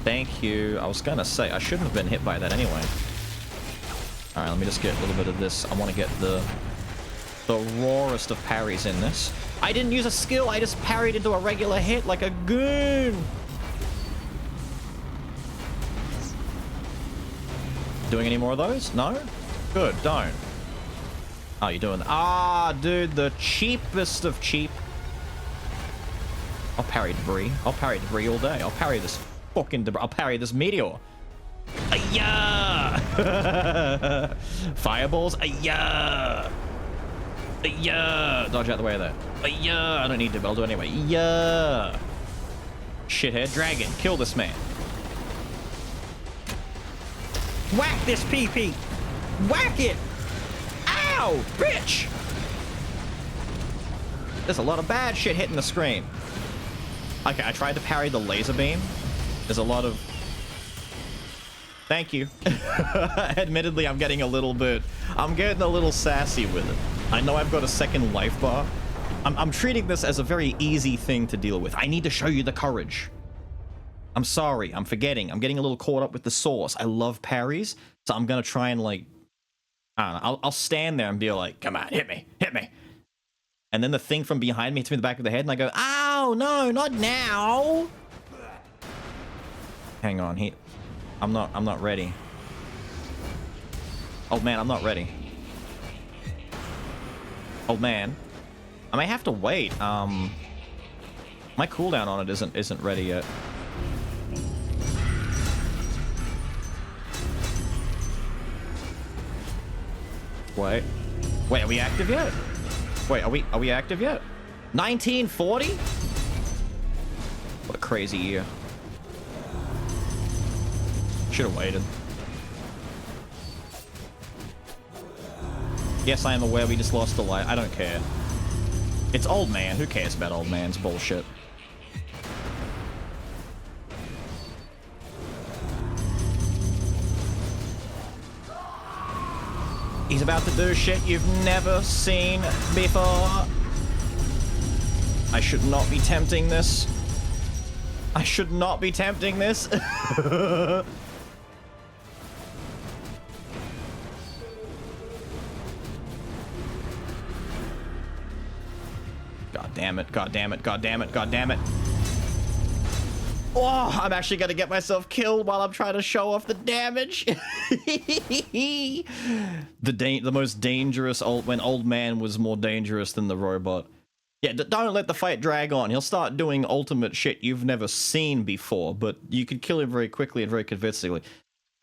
Thank you. I was going to say, I shouldn't have been hit by that anyway. Alright, let me just get a little bit of this. I want to get the rawest of parries in this. I didn't use a skill. I just parried into a regular hit like a goon. Doing any more of those? No? Good, don't. Oh, you're doing that. Ah, dude, the cheapest of cheap. I'll parry debris. I'll parry debris all day. I'll parry this fucking debris. I'll parry this meteor. Ayah! Fireballs. Ayah! Ayah! Dodge out the way of that. Ayah! I don't need to, but I'll do it anyway. Ayah! Shithead dragon. Kill this man. Whack this PP! Whack it! Ow! Bitch! There's a lot of bad shit hitting the screen. Okay, I tried to parry the laser beam. There's a lot of... Thank you. Admittedly, I'm getting a little sassy with it. I know I've got a second life bar. I'm treating this as a very easy thing to deal with. I need to show you the courage. I'm sorry, I'm forgetting. I'm getting a little caught up with the sauce. I love parries, so I'm gonna try and like... I don't know, I'll stand there and be like, come on, hit me, hit me. And then the thing from behind me hits me in the back of the head and I go, ow, no, not now. Hang on, I'm not ready. Old man, I'm not ready. Old man. I may have to wait. My cooldown on it isn't ready yet. Wait, are we active yet? Wait, are we active yet? 1940? What a crazy year. Should have waited. Yes, I am aware we just lost the light. I don't care. It's old man. Who cares about old man's bullshit? He's about to do shit you've never seen before. I should not be tempting this. I should not be tempting this. God damn it, god damn it, god damn it, god damn it. Oh, I'm actually gonna get myself killed while I'm trying to show off the damage. The most dangerous when old man was more dangerous than the robot. Yeah, don't let the fight drag on. He'll start doing ultimate shit you've never seen before, but you can kill him very quickly and very convincingly.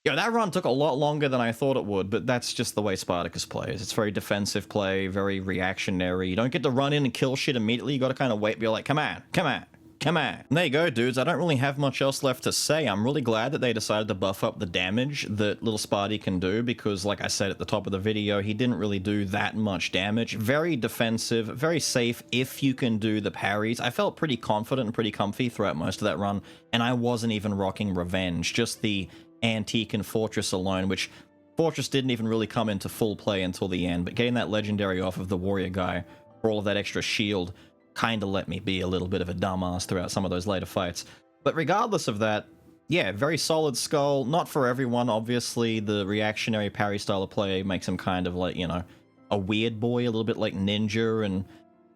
Yo, that run took a lot longer than I thought it would, but that's just the way Spartacus plays. It's very defensive play, very reactionary. You don't get to run in and kill shit immediately. You gotta kind of wait, be like, come on, come on. Come on. And there you go, dudes. I don't really have much else left to say. I'm really glad that they decided to buff up the damage that little Sparty can do because, like I said at the top of the video, he didn't really do that much damage. Very defensive, very safe if you can do the parries. I felt pretty confident and pretty comfy throughout most of that run, and I wasn't even rocking Revenge, just the Antique and Fortress alone, which Fortress didn't even really come into full play until the end, but getting that legendary off of the Warrior guy for all of that extra shield kind of let me be a little bit of a dumbass throughout some of those later fights. But regardless of that, yeah, very solid Skul. Not for everyone, obviously. The reactionary parry style of play makes him kind of like, you know, a weird boy, a little bit like Ninja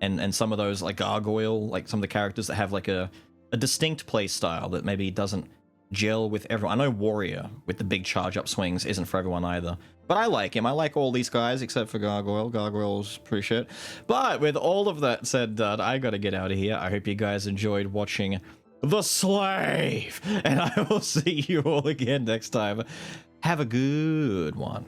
and some of those like Gargoyle, like some of the characters that have like a distinct play style that maybe doesn't gel with everyone. I know Warrior with the big charge up swings isn't for everyone either. But I like him. I like all these guys except for Gargoyle. Gargoyle's pretty shit. But with all of that said, I gotta get out of here. I hope you guys enjoyed watching The Slave. And I will see you all again next time. Have a good one.